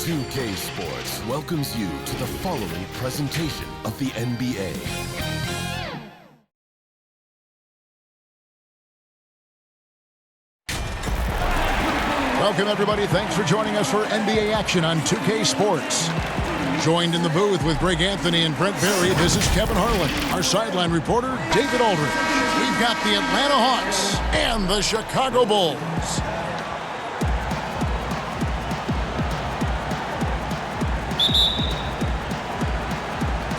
2K Sports welcomes you to the following presentation of the NBA. Welcome, everybody. Thanks for joining us for NBA action on 2K Sports. Joined in the booth with Greg Anthony and Brent Berry, this is Kevin Harlan. Our sideline reporter, David Aldridge. We've got the Atlanta Hawks and the Chicago Bulls.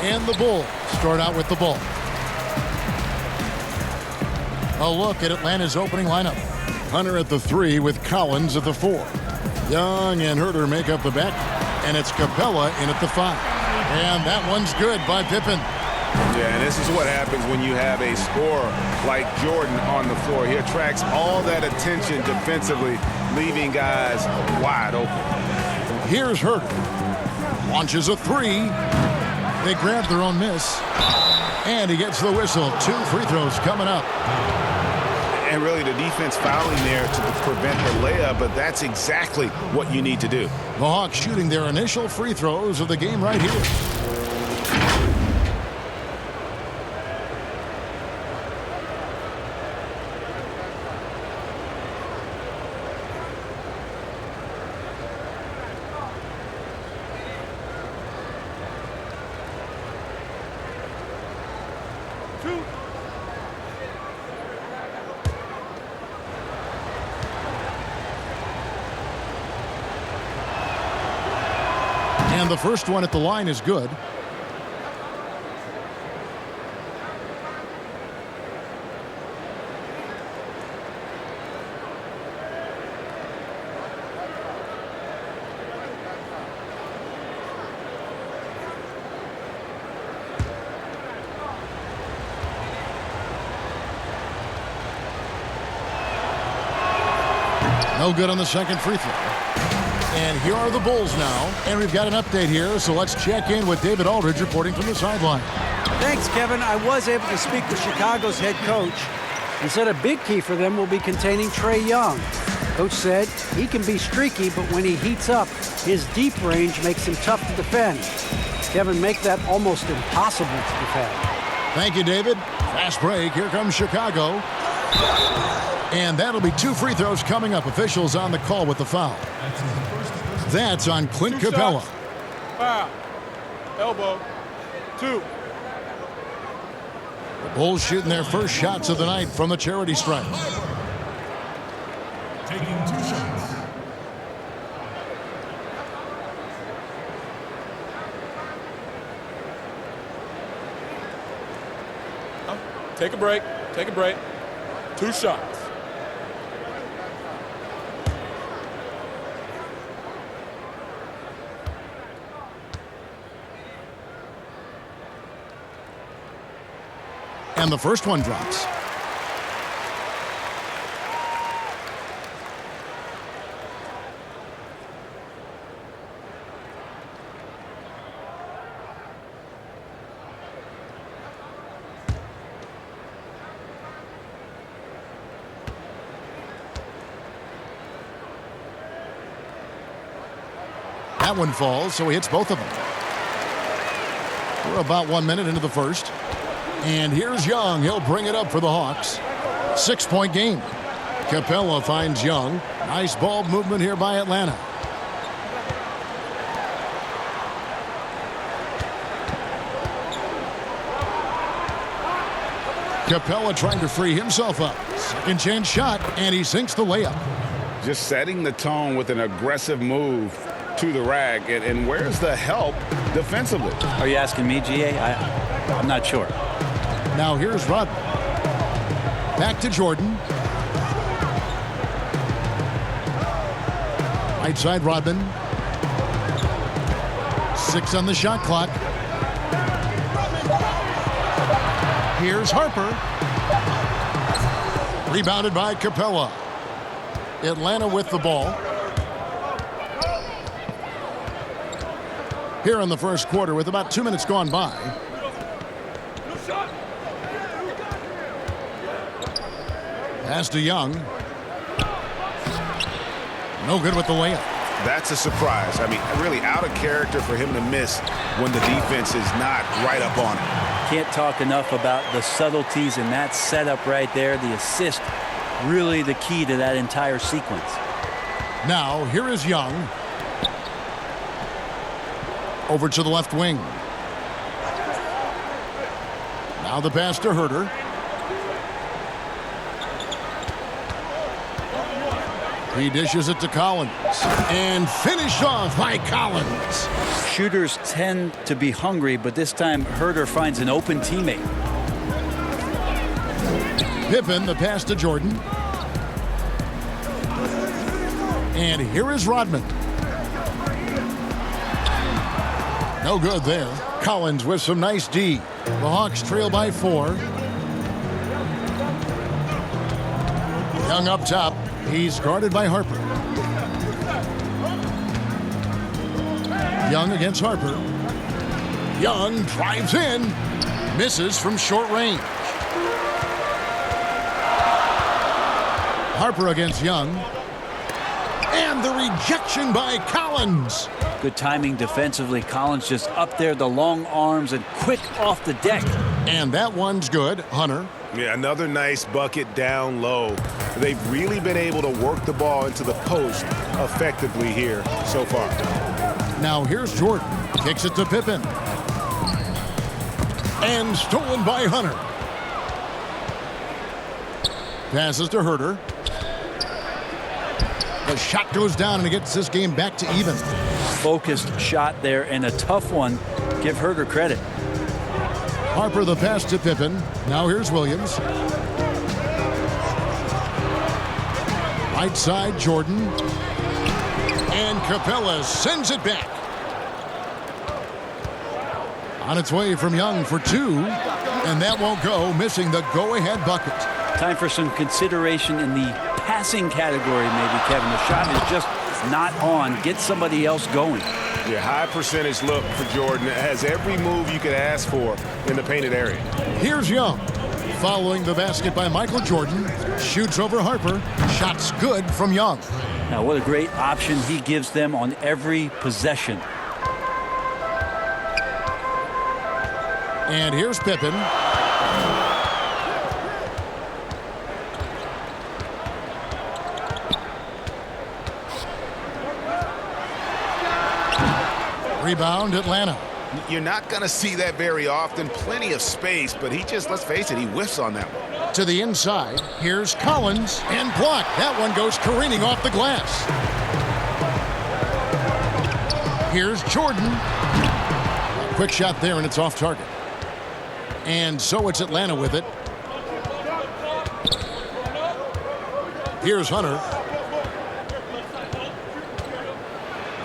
And the Bulls start out with the ball. A look at Atlanta's opening lineup. Hunter at the 3 with Collins at the 4. Young and Herter make up the back, and it's Capella in at the 5. And that one's good by Pippen. Yeah, and this is what happens when you have a scorer like Jordan on the floor. He attracts all that attention defensively, leaving guys wide open. Here's Herter. Launches a 3. They grab their own miss. And he gets the whistle. 2 free throws coming up. And really the defense fouling there to prevent the layup, but that's exactly what you need to do. The Hawks shooting their initial free throws of the game right here. And the first one at the line is good. No good on the second free throw. And here are the Bulls now, and we've got an update here, so let's check in with David Aldridge reporting from the sideline. Thanks, Kevin. I was able to speak with Chicago's head coach. He said a big key for them will be containing Trae Young. Coach said he can be streaky, but when he heats up, his deep range makes him tough to defend. Kevin, make that almost impossible to defend. Thank you, David. Fast break. Here comes Chicago. And that'll be 2 free throws coming up. Officials on the call with the foul. That's on Clint Capella. Foul. Elbow. 2. The Bulls shooting their first shots of the night from the charity stripe. Taking 2 shots. Take a break. Take a break. 2 shots. And the first one drops. That one falls, so he hits both of them. We're about 1 minute into the first. And here's Young. He'll bring it up for the Hawks. 6-point game. Capella finds Young. Nice ball movement here by Atlanta. Capella trying to free himself up. Second chance shot, and he sinks the layup. Just setting the tone with an aggressive move to the rack. And where's the help defensively? Are you asking me, GA? I'm not sure. Now here's Rodman. Back to Jordan. Right side Rodman. 6 on the shot clock. Here's Harper. Rebounded by Capella. Atlanta with the ball. Here in the first quarter with about 2 minutes gone by. Pass to Young. No good with the layup. That's a surprise. I mean, really out of character for him to miss when the defense is not right up on it. Can't talk enough about the subtleties in that setup right there. The assist, really the key to that entire sequence. Now, here is Young. Over to the left wing. Now the pass to Herter. He dishes it to Collins. And finished off by Collins. Shooters tend to be hungry, but this time Herter finds an open teammate. Pippen, the pass to Jordan. And here is Rodman. No good there. Collins with some nice D. The Hawks trail by 4. Young up top. He's guarded by Harper. Young against Harper. Young drives in. Misses from short range. Harper against Young. And the rejection by Collins. Good timing defensively. Collins just up there, the long arms, and quick off the deck. And that one's good. Hunter. Yeah, another nice bucket down low. They've really been able to work the ball into the post effectively here so far. Now here's Jordan. Kicks it to Pippen. And stolen by Hunter. Passes to Herter. The shot goes down and it gets this game back to even. Focused shot there and a tough one. Give Herter credit. Harper the pass to Pippen. Now here's Williams. Right side, Jordan. And Capella sends it back. On its way from Young for 2. And that won't go, missing the go-ahead bucket. Time for some consideration in the passing category, maybe, Kevin. The shot is just not on. Get somebody else going. Yeah, high percentage look for Jordan. It has every move you could ask for in the painted area. Here's Young. Following the basket by Michael Jordan. Shoots over Harper. Shot's good from Young. Now, what a great option he gives them on every possession. And here's Pippen. Rebound, Atlanta. You're not going to see that very often. Plenty of space, but he just, let's face it, he whiffs on that one. To the inside, here's Collins, and blocked. That one goes careening off the glass. Here's Jordan. Quick shot there, and it's off target. And so it's Atlanta with it. Here's Hunter.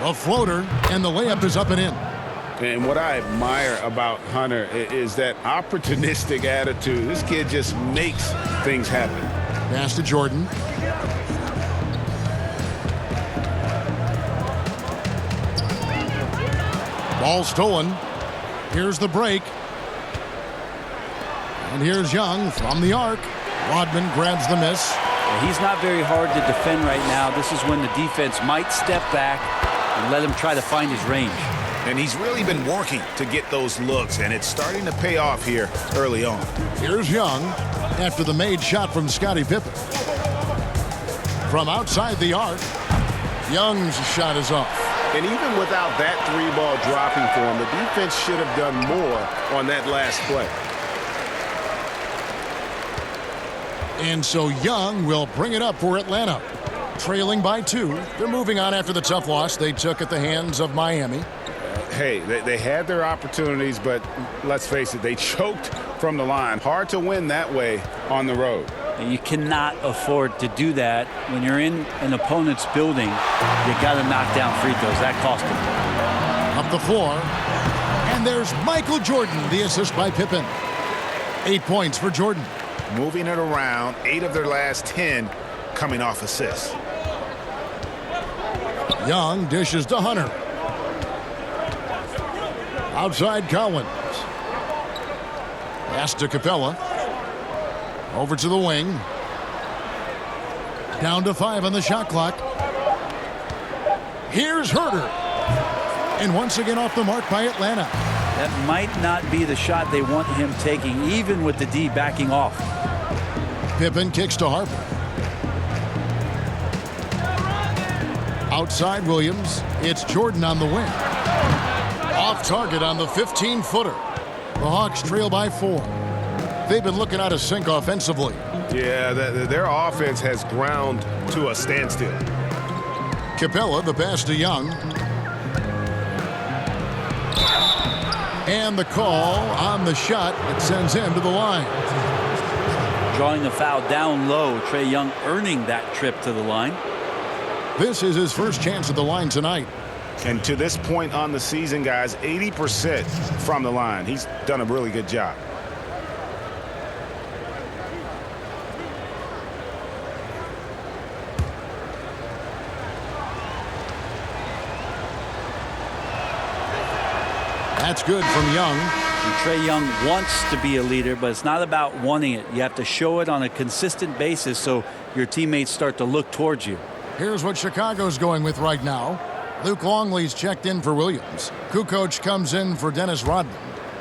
A floater, and the layup is up and in. And what I admire about Hunter is that opportunistic attitude. This kid just makes things happen. Pass to Jordan. Ball stolen. Here's the break. And here's Young from the arc. Rodman grabs the miss. He's not very hard to defend right now. This is when the defense might step back and let him try to find his range. And he's really been working to get those looks, and it's starting to pay off here early on. Here's Young after the made shot from Scottie Pippen. From outside the arc, Young's shot is off. And even without that three ball dropping for him, the defense should have done more on that last play. And so Young will bring it up for Atlanta. Trailing by 2. They're moving on after the tough loss they took at the hands of Miami. Hey, they had their opportunities, but let's face it, they choked from the line. Hard to win that way on the road. You cannot afford to do that. When you're in an opponent's building, you got to knock down free throws. That cost them. Up the floor. And there's Michael Jordan, the assist by Pippen. 8 points for Jordan. Moving it around, 8 of their last 10 coming off assists. Young dishes to Hunter. Outside Collins. Pass to Capella. Over to the wing. Down to 5 on the shot clock. Here's Herder. And once again off the mark by Atlanta. That might not be the shot they want him taking, even with the D backing off. Pippen kicks to Harper. Outside Williams. It's Jordan on the wing. Off target on the 15-footer. The Hawks trail by 4. They've been looking out of sync offensively. Yeah, their offense has ground to a standstill. Capella, the pass to Young. And the call on the shot that sends him to the line. Drawing the foul down low. Trae Young earning that trip to the line. This is his first chance at the line tonight. And to this point on the season, guys, 80% from the line. He's done a really good job. That's good from Young. And Trae Young wants to be a leader, but it's not about wanting it. You have to show it on a consistent basis so your teammates start to look towards you. Here's what Chicago's going with right now. Luke Longley's checked in for Williams. Kukoc comes in for Dennis Rodman.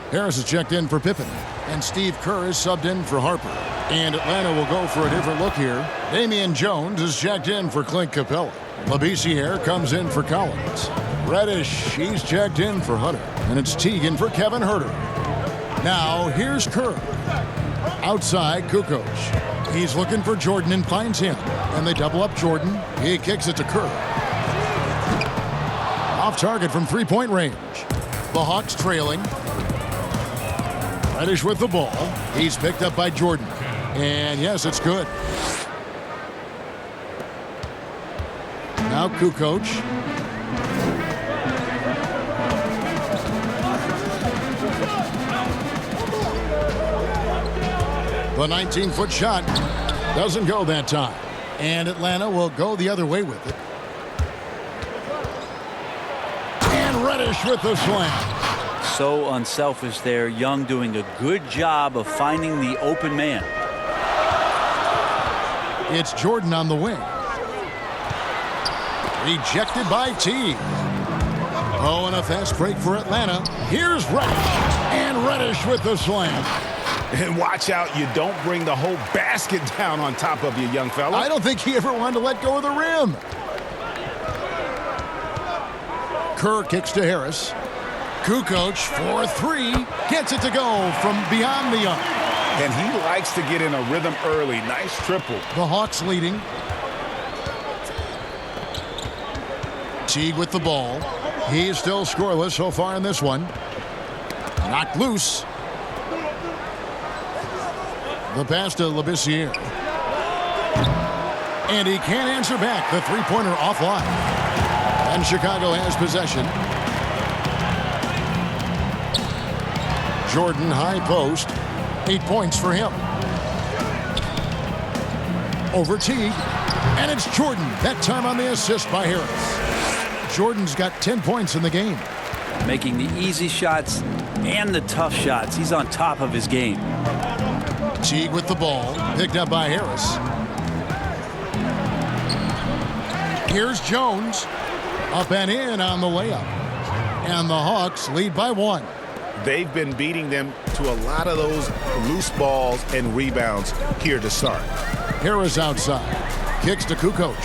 Harris is checked in for Pippen. And Steve Kerr is subbed in for Harper. And Atlanta will go for a different look here. Damian Jones is checked in for Clint Capella. Labissiere comes in for Collins. Reddish, he's checked in for Hunter. And it's Teagan for Kevin Herter. Now, here's Kerr. Outside, Kukoc. He's looking for Jordan and finds him. And they double up Jordan. He kicks it to Kerr. Off target from three-point range. The Hawks trailing. Reddish with the ball. He's picked up by Jordan. And yes, it's good. Now Kukoc. The 19-foot shot doesn't go that time. And Atlanta will go the other way with it. And Reddish with the slam. So unselfish there. Young doing a good job of finding the open man. It's Jordan on the wing. Rejected by Teague. Oh, and a fast break for Atlanta. Here's Reddish. And Reddish with the slam. And watch out, you don't bring the whole basket down on top of you, young fella. I don't think he ever wanted to let go of the rim. Kerr kicks to Harris. Kukoc for 3. Gets it to go from beyond the arc. And he likes to get in a rhythm early. Nice triple. The Hawks leading. Teague with the ball. He's still scoreless so far in this one. Knocked loose. The pass to Labissiere. And he can't answer back. The three-pointer offline. And Chicago has possession. Jordan high post. 8 points for him. Over Teague. And it's Jordan. That time on the assist by Harris. Jordan's got 10 points in the game. Making the easy shots and the tough shots. He's on top of his game. Teague with the ball, picked up by Harris. Here's Jones, up and in on the layup. And the Hawks lead by 1. They've been beating them to a lot of those loose balls and rebounds here to start. Harris outside, kicks to Kukoc.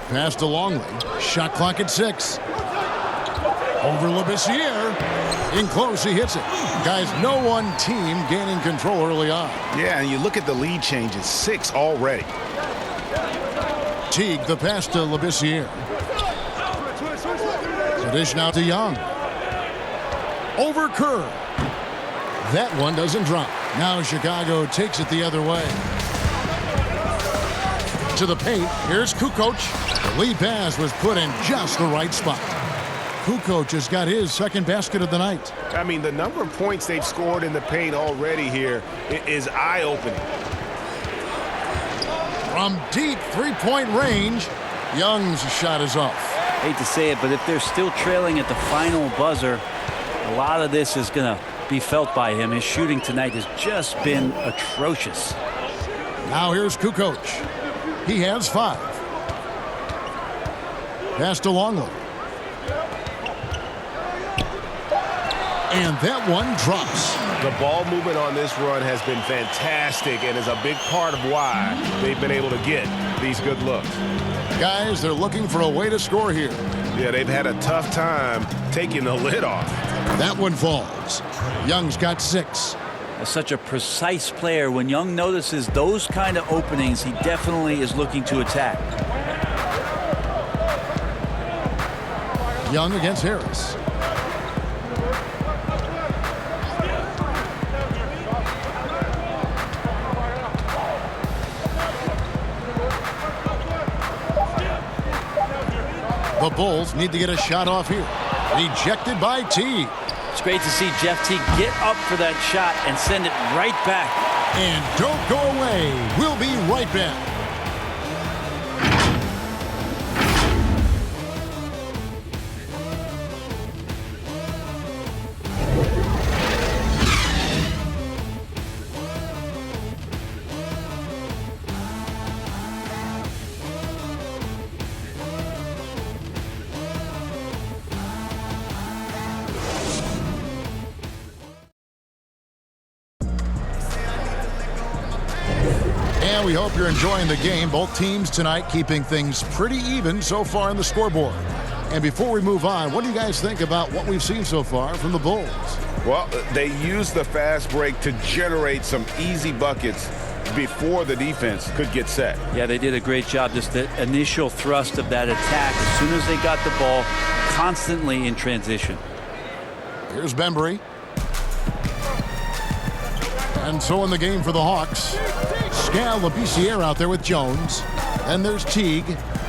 Pass to Longley. Shot clock at 6. Over Labissiere. In close, he hits it. Guys, no one team gaining control early on. Yeah, and you look at the lead changes. 6 already. Teague, the pass to Labissiere. The dish now to Young. Over Kerr. That one doesn't drop. Now Chicago takes it the other way. To the paint. Here's Kukoc. The lead pass was put in just the right spot. Kukoc has got his second basket of the night. I mean, the number of points they've scored in the paint already here is eye-opening. From deep three-point range, Young's shot is off. Hate to say it, but if they're still trailing at the final buzzer, a lot of this is going to be felt by him. His shooting tonight has just been atrocious. Now here's Kukoc. He has 5. Pass to Longley. And that one drops. The ball movement on this run has been fantastic and is a big part of why they've been able to get these good looks. Guys, they're looking for a way to score here. Yeah, they've had a tough time taking the lid off. That one falls. Young's got 6. Such a precise player. When Young notices those kind of openings, he definitely is looking to attack. Young against Harris. The Bulls need to get a shot off here. Rejected by Teague. It's great to see Jeff Teague get up for that shot and send it right back. And don't go away. We'll be right back. And we hope you're enjoying the game. Both teams tonight keeping things pretty even so far in the scoreboard. And before we move on, what do you guys think about what we've seen so far from the Bulls? Well, they used the fast break to generate some easy buckets before the defense could get set. Yeah, they did a great job. Just the initial thrust of that attack, as soon as they got the ball, constantly in transition. Here's Bembry. And so in the game for the Hawks, Labissiere out there with Jones. Then there's Teague.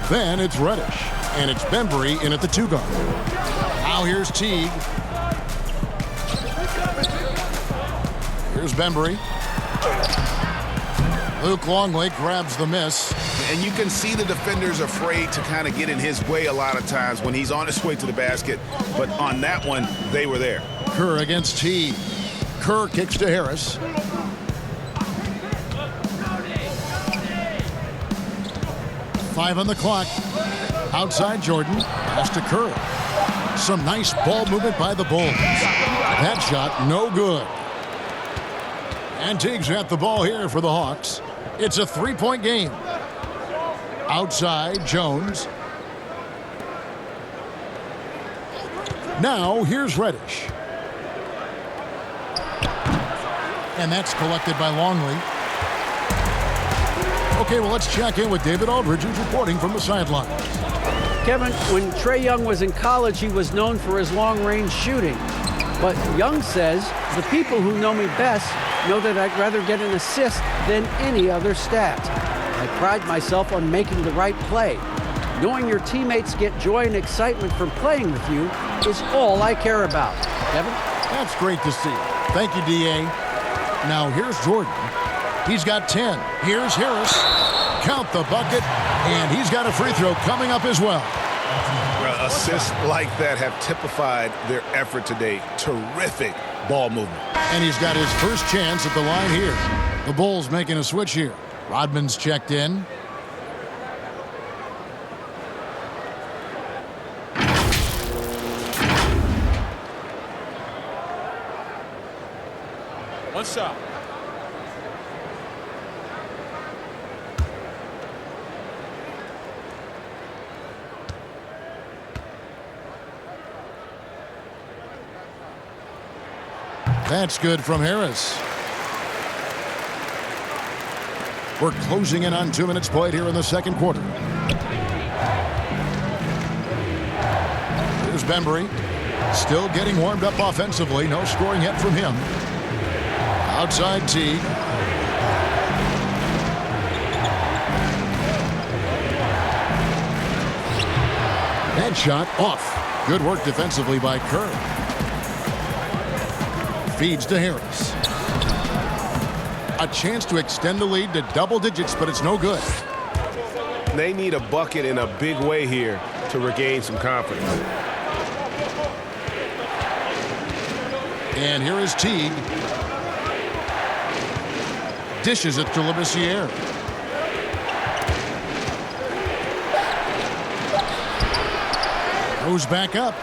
Then it's Reddish. And it's Bembry in at the 2 guard. Now here's Teague. Here's Bembry. Luke Longley grabs the miss. And you can see the defenders afraid to kind of get in his way a lot of times when he's on his way to the basket. But on that one, they were there. Kerr against Teague. Kerr kicks to Harris. Five on the clock. Outside Jordan. Pass to Kerr. Some nice ball movement by the Bulls. That shot, no good. And Teague's at the ball here for the Hawks. It's a 3-point game. Outside, Jones. Now, here's Reddish. And that's collected by Longley. Okay, well, let's check in with David Aldridge, who's reporting from the sidelines. Kevin, when Trae Young was in college, he was known for his long-range shooting. But Young says, the people who know me best know that I'd rather get an assist than any other stat. I pride myself on making the right play. Knowing your teammates get joy and excitement from playing with you is all I care about. Kevin? That's great to see. Thank you, D.A. Now, here's Jordan. He's got 10. Here's Harris. Count the bucket, and he's got a free throw coming up as well. Assists like that have typified their effort today. Terrific ball movement. And he's got his first chance at the line here. The Bulls making a switch here. Rodman's checked in. One shot. That's good from Harris. We're closing in on 2 minutes played here in the second quarter. Here's Bembry. Still getting warmed up offensively. No scoring yet from him. Outside Teague. That shot off. Good work defensively by Kerr. Feeds to Harris. A chance to extend the lead to double digits, but it's no good. They need a bucket in a big way here to regain some confidence. And here is Teague. Dishes it to Labissiere. Goes back up.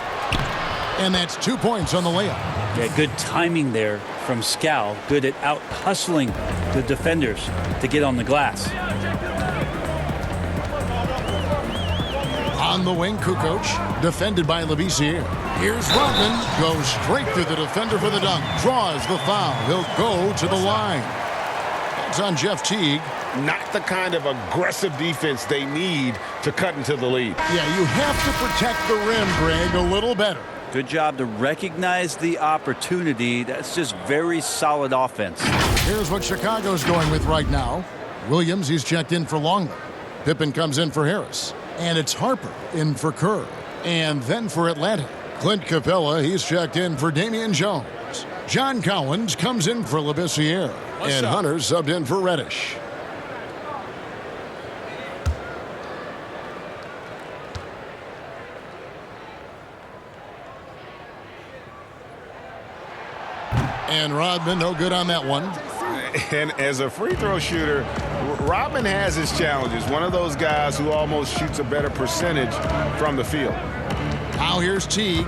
And that's 2 points on the layup. Yeah, good timing there from Scal. Good at out hustling the defenders to get on the glass. On the wing, Kukoc, defended by Labissiere. Here's Rodman, goes straight through the defender for the dunk, draws the foul. He'll go to the line. That's on Jeff Teague. Not the kind of aggressive defense they need to cut into the lead. Yeah, you have to protect the rim, Greg, a little better. Good job to recognize the opportunity. That's just very solid offense. Here's what Chicago's going with right now. Williams, he's checked in for Longley. Pippen comes in for Harris. And it's Harper in for Kerr. And then for Atlanta, Clint Capella, he's checked in for Damian Jones. John Collins comes in for Labissiere. And Hunter subbed in for Reddish. And Rodman, no good on that one. And as a free throw shooter, Rodman has his challenges. One of those guys who almost shoots a better percentage from the field. Now here's Teague.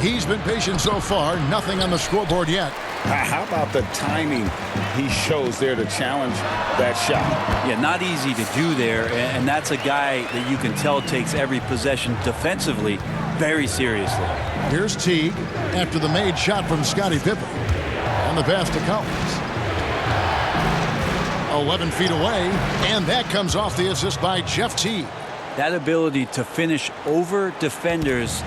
He's been patient so far. Nothing on the scoreboard yet. How about the timing he shows there to challenge that shot? Yeah, not easy to do there. And that's a guy that you can tell takes every possession defensively very seriously. Here's Teague after the made shot from Scottie Pippen. On the pass to Collins. 11 feet away, and that comes off the assist by Jeff Teague. That ability to finish over defenders,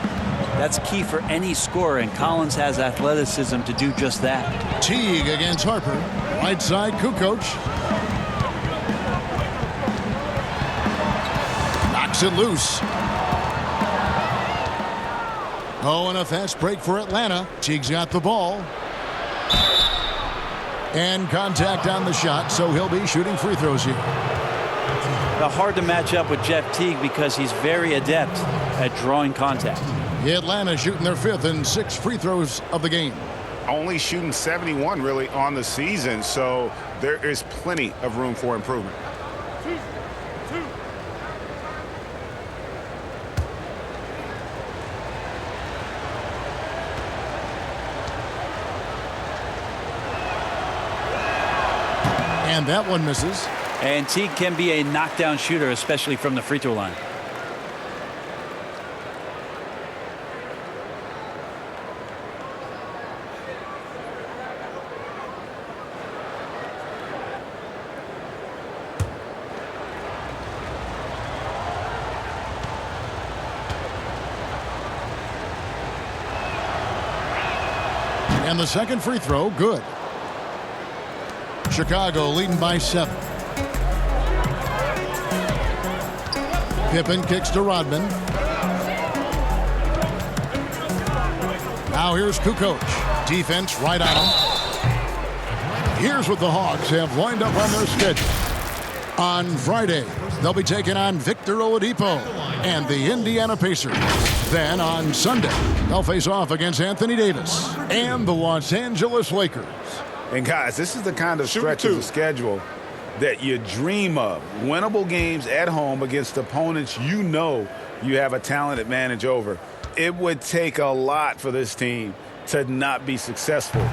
that's key for any scorer, and Collins has athleticism to do just that. Teague against Harper. Right side, Kukoc. Knocks it loose. Oh, and a fast break for Atlanta. Teague's got the ball. And contact on the shot, so he'll be shooting free throws here. Hard to match up with Jeff Teague because he's very adept at drawing contact. Atlanta shooting their 5th and 6th free throws of the game. Only shooting 71 really on the season, so there is plenty of room for improvement. And that one misses. And Teague can be a knockdown shooter, especially from the free throw line. And the second free throw, good. Chicago leading by 7. Pippen kicks to Rodman. Now here's Kukoc. Defense right on him. Here's what the Hawks have lined up on their schedule. On Friday, they'll be taking on Victor Oladipo and the Indiana Pacers. Then on Sunday, they'll face off against Anthony Davis and the Los Angeles Lakers. And guys, this is the kind of stretch of the schedule that you dream of. Winnable games at home against opponents you know you have a talent advantage over. It would take a lot for this team to not be successful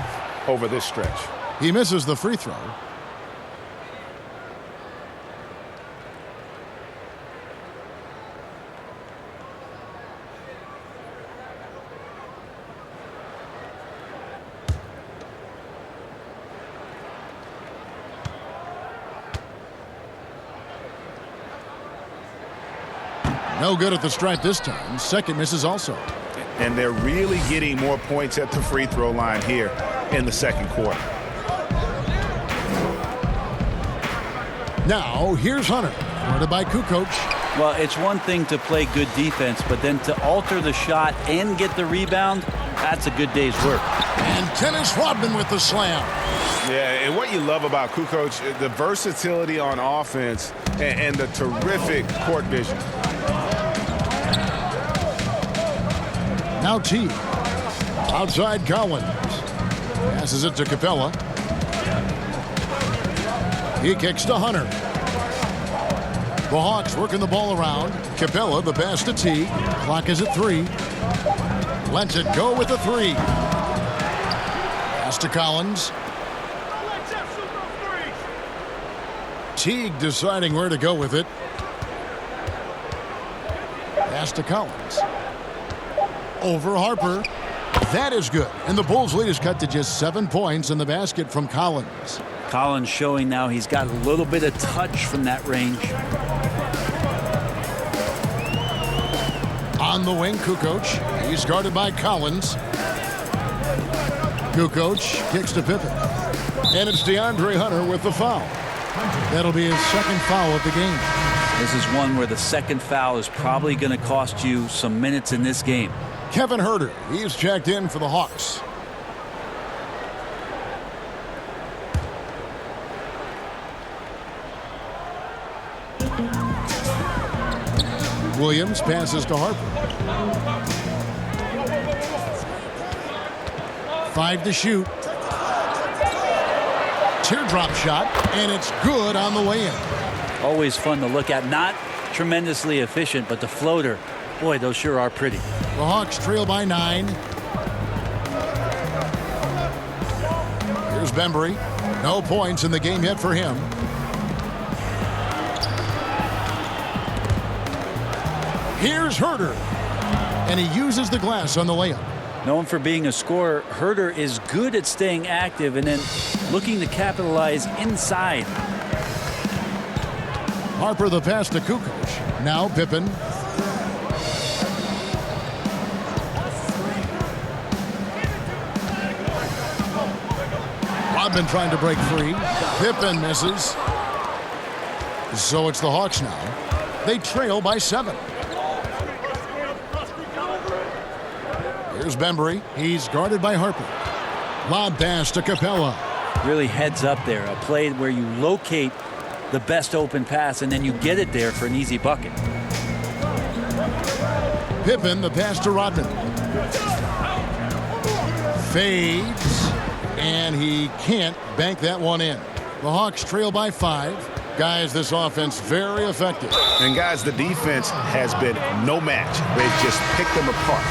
over this stretch. He misses the free throw. No good at the stripe this time. Second misses also. And they're really getting more points at the free throw line here in the second quarter. Now, here's Hunter. Guarded by Kukoc. Well, it's one thing to play good defense, but then to alter the shot and get the rebound, that's a good day's work. And Dennis Rodman with the slam. Yeah, and what you love about Kukoc, the versatility on offense and the terrific court vision. Now T. Outside Collins. Passes it to Capella. He kicks to Hunter. The Hawks working the ball around. Capella, the pass to Teague. Clock is at 3. Lets it go with the 3. Pass to Collins. Teague deciding where to go with it. Pass to Collins. Over Harper. That is good. And the Bulls' lead is cut to just 7 points in the basket from Collins. Collins showing now he's got a little bit of touch from that range. On the wing, Kukoc. He's guarded by Collins. Kukoc kicks to Pippen. And it's DeAndre Hunter with the foul. That'll be his second foul of the game. This is one where the second foul is probably going to cost you some minutes in this game. Kevin Huerter, he's checked in for the Hawks. Williams passes to Harper. 5 to shoot. Teardrop shot, and it's good on the way in. Always fun to look at. Not tremendously efficient, but the floater, boy, those sure are pretty. The Hawks trail by 9. Here's Bembry. No points in the game yet for him. Here's Huerter. And he uses the glass on the layup. Known for being a scorer, Huerter is good at staying active and then looking to capitalize inside. Harper the pass to Kukoc. Now Pippen. Rodman trying to break free. Pippen misses. So it's the Hawks now. They trail by 7. Here's Bembry. He's guarded by Harper. Lob pass to Capella. Really heads up there. A play where you locate the best open pass and then you get it there for an easy bucket. Pippen, the pass to Rodman. Fades. And he can't bank that one in. The Hawks trail by 5. Guys, this offense very effective. And guys, the defense has been no match. They've just picked them apart.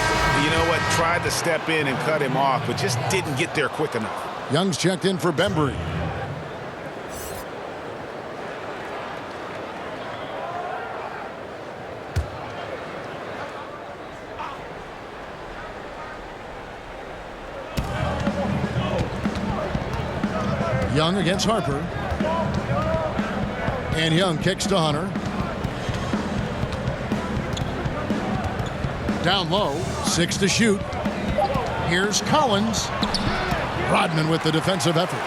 You know what? Tried to step in and cut him off, but just didn't get there quick enough. Young's checked in for Bembry. Young against Harper. And Young kicks to Hunter. Down low, 6 to shoot. Here's Collins. Rodman with the defensive effort.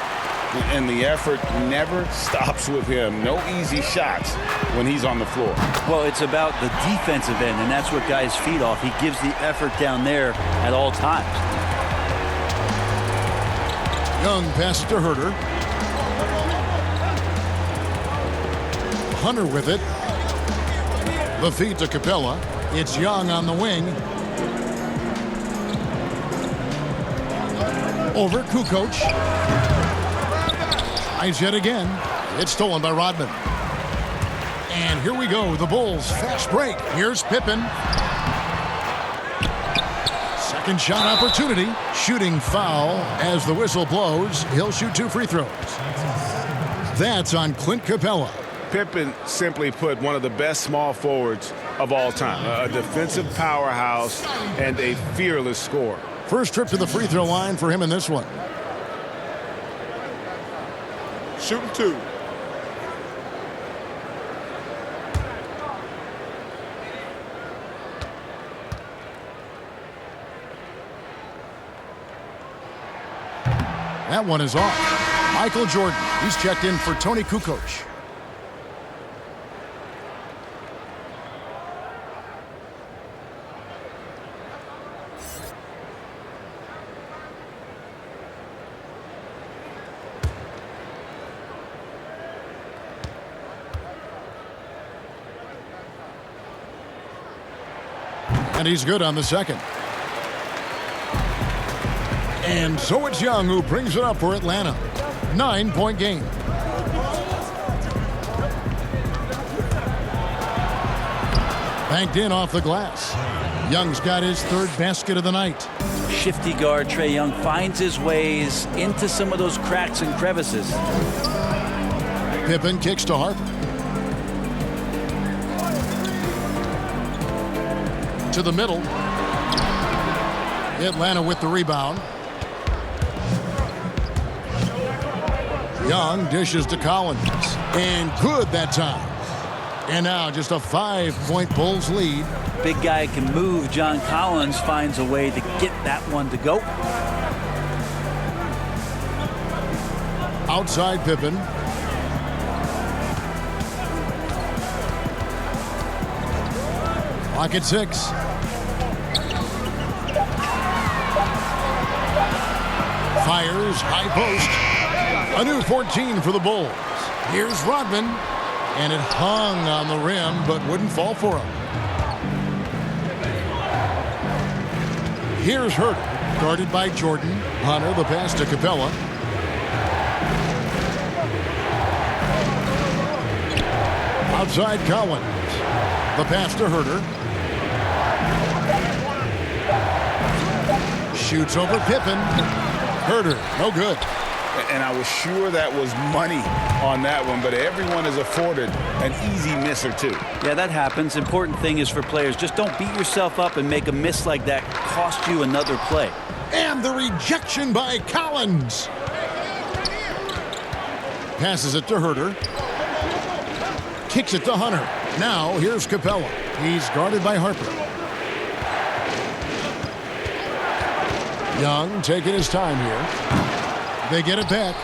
And the effort never stops with him. No easy shots when he's on the floor. Well, it's about the defensive end, and that's what guys feed off. He gives the effort down there at all times. Young passes to Huerter. Hunter with it. The feed to Capella. It's Young on the wing. Over Kukoc. Tries yet again. It's stolen by Rodman. And here we go. The Bulls fast break. Here's Pippen. Second shot opportunity. Shooting foul as the whistle blows. He'll shoot 2 free throws. That's on Clint Capella. Pippen, simply put, one of the best small forwards of all time. A defensive powerhouse and a fearless scorer. First trip to the free throw line for him in this one. Shooting 2. That one is off. Michael Jordan, he's checked in for Tony Kukoc. And he's good on the second. And so it's Young who brings it up for Atlanta. 9-point game. Banked in off the glass. Young's got his third basket of the night. Shifty guard Trae Young finds his ways into some of those cracks and crevices. Pippen kicks to Harper. To the middle. Atlanta with the rebound. Young dishes to Collins. And good that time. And now just a 5-point Bulls lead. Big guy can move. John Collins finds a way to get that one to go. Outside Pippen. Clock at 6. Fires, high post. A new 14 for the Bulls. Here's Rodman. And it hung on the rim, but wouldn't fall for him. Here's Herter, guarded by Jordan. Hunter, the pass to Capella. Outside Collins. The pass to Herter. Shoots over Pippen. Herter, no good. And I was sure that was money on that one, but everyone is afforded an easy miss or two. Yeah, that happens. Important thing is for players, just don't beat yourself up and make a miss like that cost you another play. And the rejection by Collins. Passes it to Herter. Kicks it to Hunter. Now here's Capella. He's guarded by Harper. Young taking his time here. They get it back.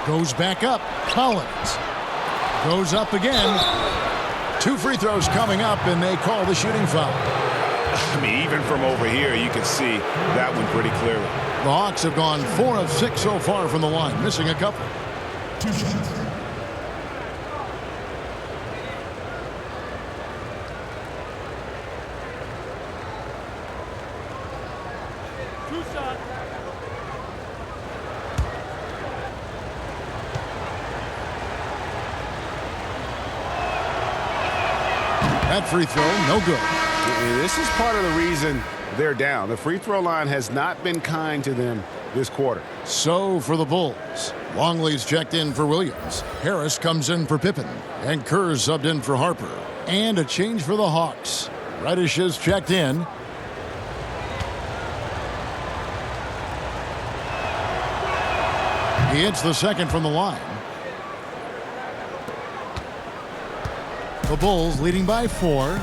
Goes back up. Collins goes up again. 2 free throws coming up, and they call the shooting foul. I mean, even from over here, you can see that one pretty clearly. The Hawks have gone 4 of 6 so far from the line, missing a couple. 2 shots. That free throw, no good. This is part of the reason they're down. The free throw line has not been kind to them this quarter. So for the Bulls, Longley's checked in for Williams. Harris comes in for Pippen. And Kerr's subbed in for Harper. And a change for the Hawks. Reddish is checked in. He hits the second from the line. The Bulls leading by 4.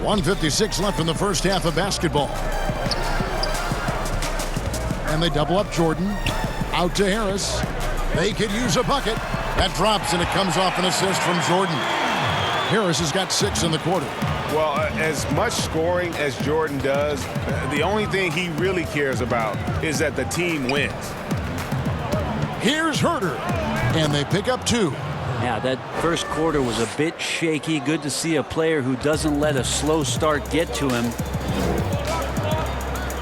1:56 left in the first half of basketball. And they double up Jordan. Out to Harris. They could use a bucket. That drops, and it comes off an assist from Jordan. Harris has got 6 in the quarter. Well, as much scoring as Jordan does, the only thing he really cares about is that the team wins. Here's Herter. And they pick up 2. Yeah, that first quarter was a bit shaky. Good to see a player who doesn't let a slow start get to him.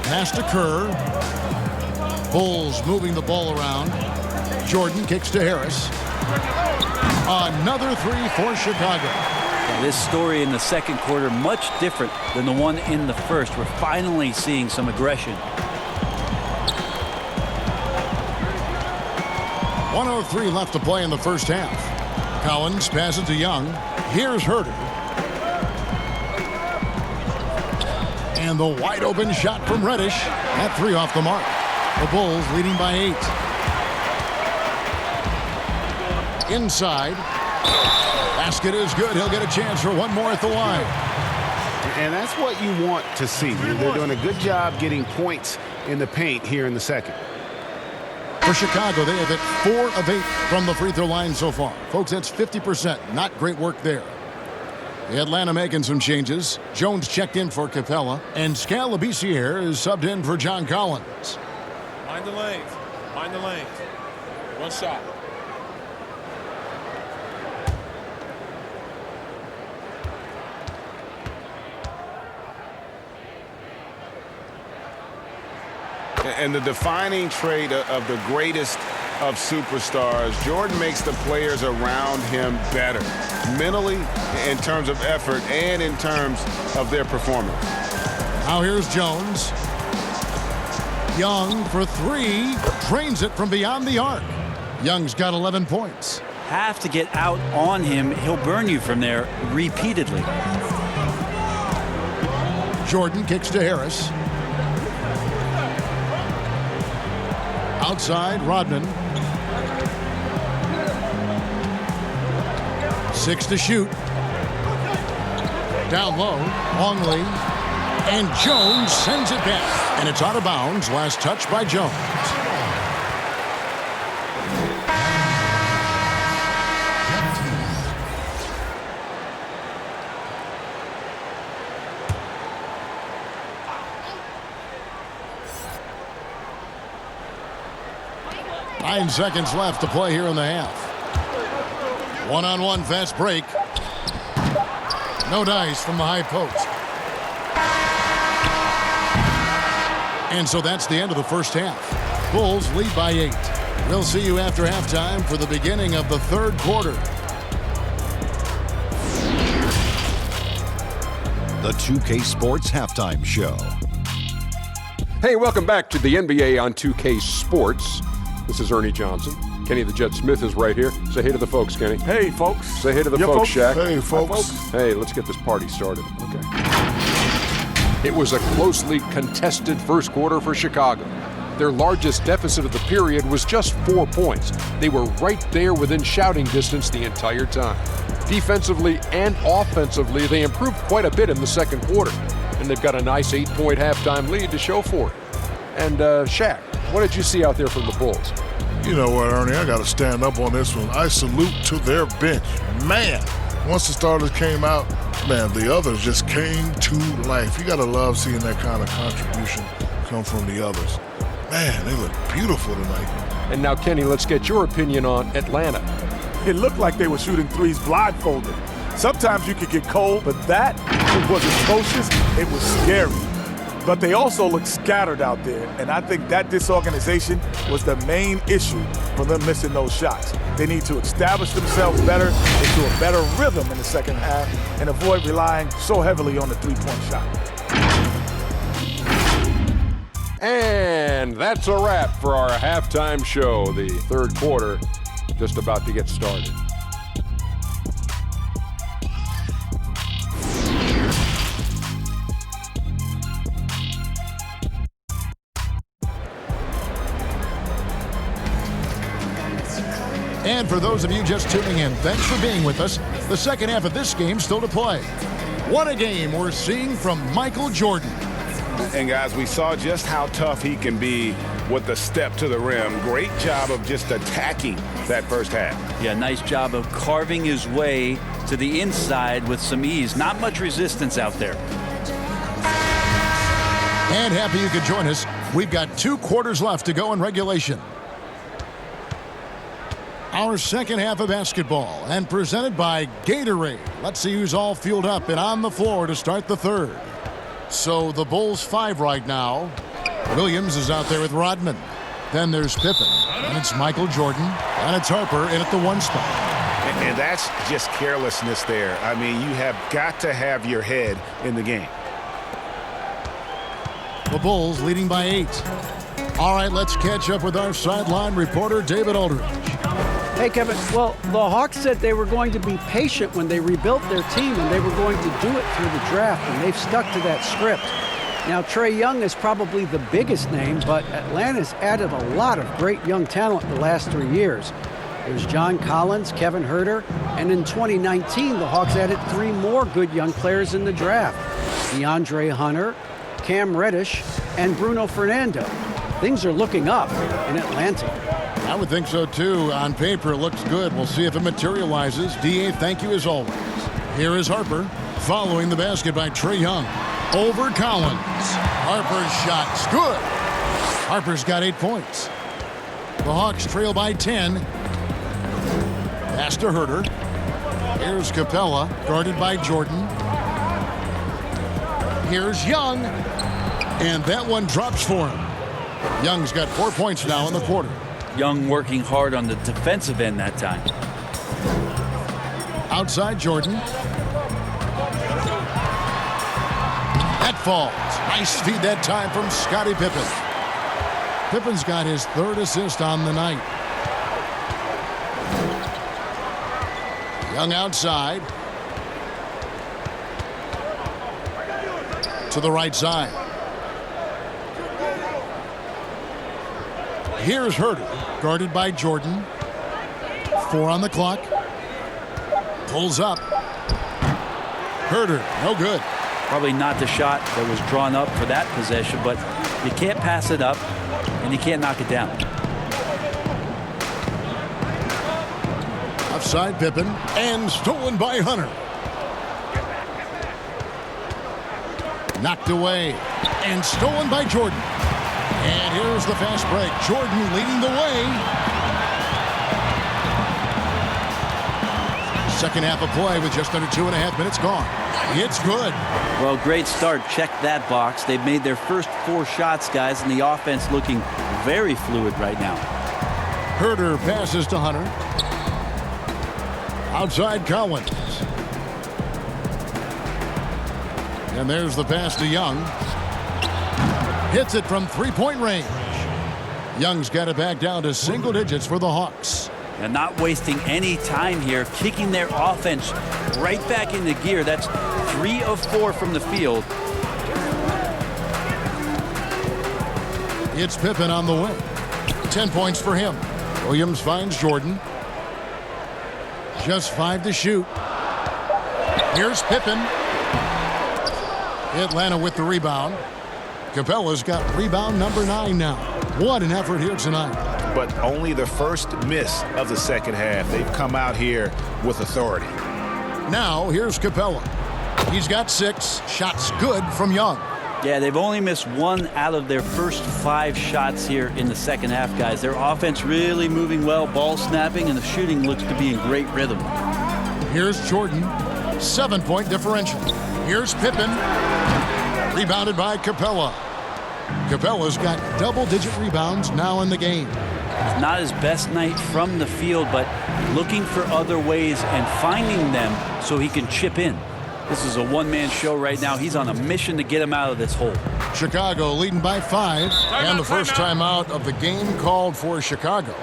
Pass to Kerr. Bulls moving the ball around. Jordan kicks to Harris. Another 3 for Chicago. Yeah, this story in the second quarter much different than the one in the first. We're finally seeing some aggression. 1:03 left to play in the first half. Collins passes to Young. Here's Herter. And the wide open shot from Reddish. That 3 off the mark. The Bulls leading by 8. Inside. Basket is good. He'll get a chance for one more at the line. And that's what you want to see. They're doing a good job getting points in the paint here in the second. For Chicago, they have hit 4 of 8 from the free throw line so far. Folks, that's 50%. Not great work there. The Atlanta making some changes. Jones checked in for Capella. And Scalabiciere is subbed in for John Collins. Mind the lanes. Mind the lanes. One shot. And the defining trait of the greatest of superstars, Jordan makes the players around him better, mentally, in terms of effort, and in terms of their performance. Now here's Jones. Young for three, drains it from beyond the arc. Young's got 11 points. Have to get out on him. He'll burn you from there repeatedly. Jordan kicks to Harris. Outside, Rodman. 6 to shoot. Down low, Longley. And Jones sends it back. And it's out of bounds. Last touch by Jones. Nine seconds left to play here in the half. One-on-one fast break. No dice from the high post. And so that's the end of the first half. Bulls lead by 8. We'll see you after halftime for the beginning of the third quarter. The 2K Sports Halftime Show. Hey, welcome back to the NBA on 2K Sports. This is Ernie Johnson. Kenny the Jet Smith is right here. Say hey to the folks, Kenny. Hey, folks. Say hey to the folks, Shaq. Hey, folks. Hey, let's get this party started. Okay. It was a closely contested first quarter for Chicago. Their largest deficit of the period was just 4 points. They were right there within shouting distance the entire time. Defensively and offensively, they improved quite a bit in the second quarter. And they've got a nice 8-point halftime lead to show for it. And Shaq, what did you see out there from the Bulls? You know what, Ernie? I got to stand up on this one. I salute to their bench. Man, once the starters came out, man, the others just came to life. You got to love seeing that kind of contribution come from the others. Man, they look beautiful tonight. And now, Kenny, let's get your opinion on Atlanta. It looked like they were shooting threes blindfolded. Sometimes you could get cold, but that was atrocious. It was scary. But they also looked scattered out there, and I think that disorganization was the main issue for them missing those shots. They need to establish themselves better, into a better rhythm in the second half, and avoid relying so heavily on the three-point shot. And that's a wrap for our halftime show. The third quarter just about to get started. And for those of you just tuning in, thanks for being with us. The second half of this game still to play. What a game we're seeing from Michael Jordan. And guys, we saw just how tough he can be with the step to the rim. Great job of just attacking that first half. Yeah, nice job of carving his way to the inside with some ease. Not much resistance out there. And happy you could join us. We've got 2 quarters left to go in regulation. Our second half of basketball, and presented by Gatorade. Let's see who's all fueled up and on the floor to start the third. So the Bulls 5 right now. Williams is out there with Rodman. Then there's Pippen, and it's Michael Jordan, and it's Harper in at the 1 spot. And that's just carelessness there. I mean, you have got to have your head in the game. The Bulls leading by 8. All right, let's catch up with our sideline reporter, David Aldridge. Hey, Kevin. Well, the Hawks said they were going to be patient when they rebuilt their team, and they were going to do it through the draft, and they've stuck to that script. Now, Trae Young is probably the biggest name, but Atlanta's added a lot of great young talent the last 3 years. There's John Collins, Kevin Huerter, and in 2019, the Hawks added 3 more good young players in the draft. DeAndre Hunter, Cam Reddish, and Bruno Fernando. Things are looking up in Atlanta. I would think so, too. On paper, it looks good. We'll see if it materializes. D.A., thank you as always. Here is Harper, following the basket by Trae Young. Over Collins. Harper's shot's good. Harper's got 8 points. The Hawks trail by 10. Pass to Huerter. Here's Capella, guarded by Jordan. Here's Young. And that one drops for him. Young's got 4 points now in the quarter. Young working hard on the defensive end that time. Outside Jordan. That falls. Nice feed that time from Scottie Pippen. Pippen's got his 3rd assist on the night. Young outside. To the right side. Here's Herter, guarded by Jordan. 4 on the clock. Pulls up. Herter, no good. Probably not the shot that was drawn up for that possession, but you can't pass it up, and you can't knock it down. Offside Pippen, and stolen by Hunter. Knocked away, and stolen by Jordan. And here's the fast break. Jordan leading the way. Second half of play with just under 2.5 minutes gone. It's good. Well, great start. Check that box. They've made their first 4 shots, guys, and the offense looking very fluid right now. Herter passes to Hunter. Outside Collins. And there's the pass to Young. Hits it from 3-point range. Young's got it back down to single digits for the Hawks. And not wasting any time here, kicking their offense right back into gear. That's 3 of 4 from the field. It's Pippen on the wing. 10 points for him. Williams finds Jordan. Just 5 to shoot. Here's Pippen. Atlanta with the rebound. Capella's got rebound number 9 now. What an effort here tonight. But only the first miss of the second half. They've come out here with authority. Now here's Capella. He's got 6 shots good from Young. Yeah, they've only missed 1 out of their first 5 shots here in the second half, guys. Their offense really moving well, ball snapping, and the shooting looks to be in great rhythm. Here's Jordan. 7-point differential. Here's Pippen. Rebounded by Capella. Capella's got double-digit rebounds now in the game. It's not his best night from the field, but looking for other ways and finding them so he can chip in. This is a one-man show right now. He's on a mission to get him out of this hole. Chicago leading by 5. And the first timeout of the game called for Chicago.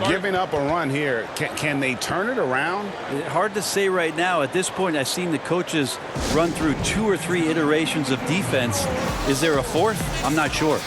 Giving up a run here. Can they turn it around? Hard to say right now. At this point, I've seen the coaches run through 2 or 3 iterations of defense. Is there a 4th? I'm not sure.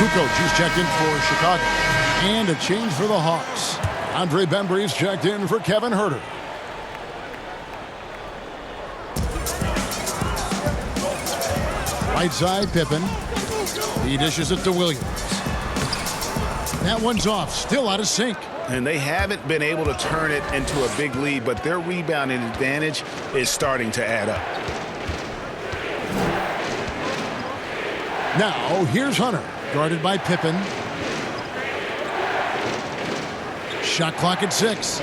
Kukoc, he's checked in for Chicago. And a change for the Hawks. Andre Bembry's checked in for Kevin Herter. Right side, Pippen. He dishes it to Williams. That one's off, still out of sync. And they haven't been able to turn it into a big lead, but their rebounding advantage is starting to add up. Now, here's Hunter, guarded by Pippen. Shot clock at 6.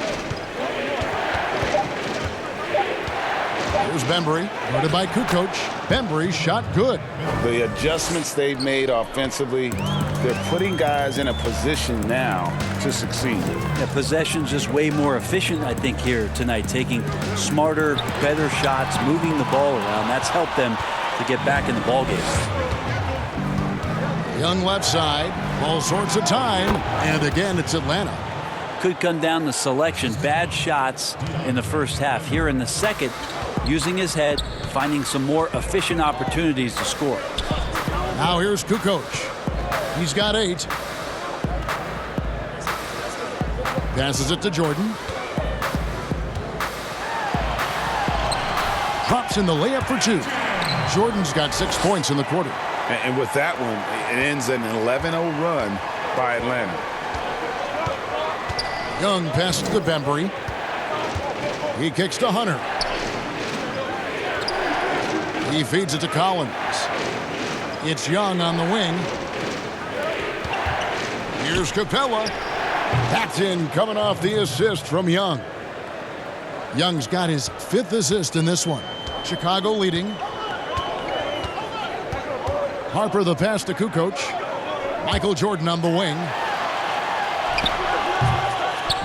Here's Bembry, guarded by Kukoc. Bembry shot good. The adjustments they've made offensively, they're putting guys in a position now to succeed. Yeah, possession's just way more efficient, I think, here tonight. Taking smarter, better shots, moving the ball around. That's helped them to get back in the ball game. Young left side, all sorts of time, and again it's Atlanta. could come down to selection. Bad shots in the first half. Here in the second, using his head, finding some more efficient opportunities to score. Now here's Kukoc. He's got 8. Passes it to Jordan. Drops in the layup for 2. Jordan's got 6 points in the quarter. And with that one, it ends an 11-0 run by Atlanta. Young passes to Bembry. He kicks to Hunter. He feeds it to Collins. It's Young on the wing. Here's Capella. That's in, coming off the assist from Young. Young's got his 5th assist in this one. Chicago leading. Harper the pass to Kukoc. Michael Jordan on the wing.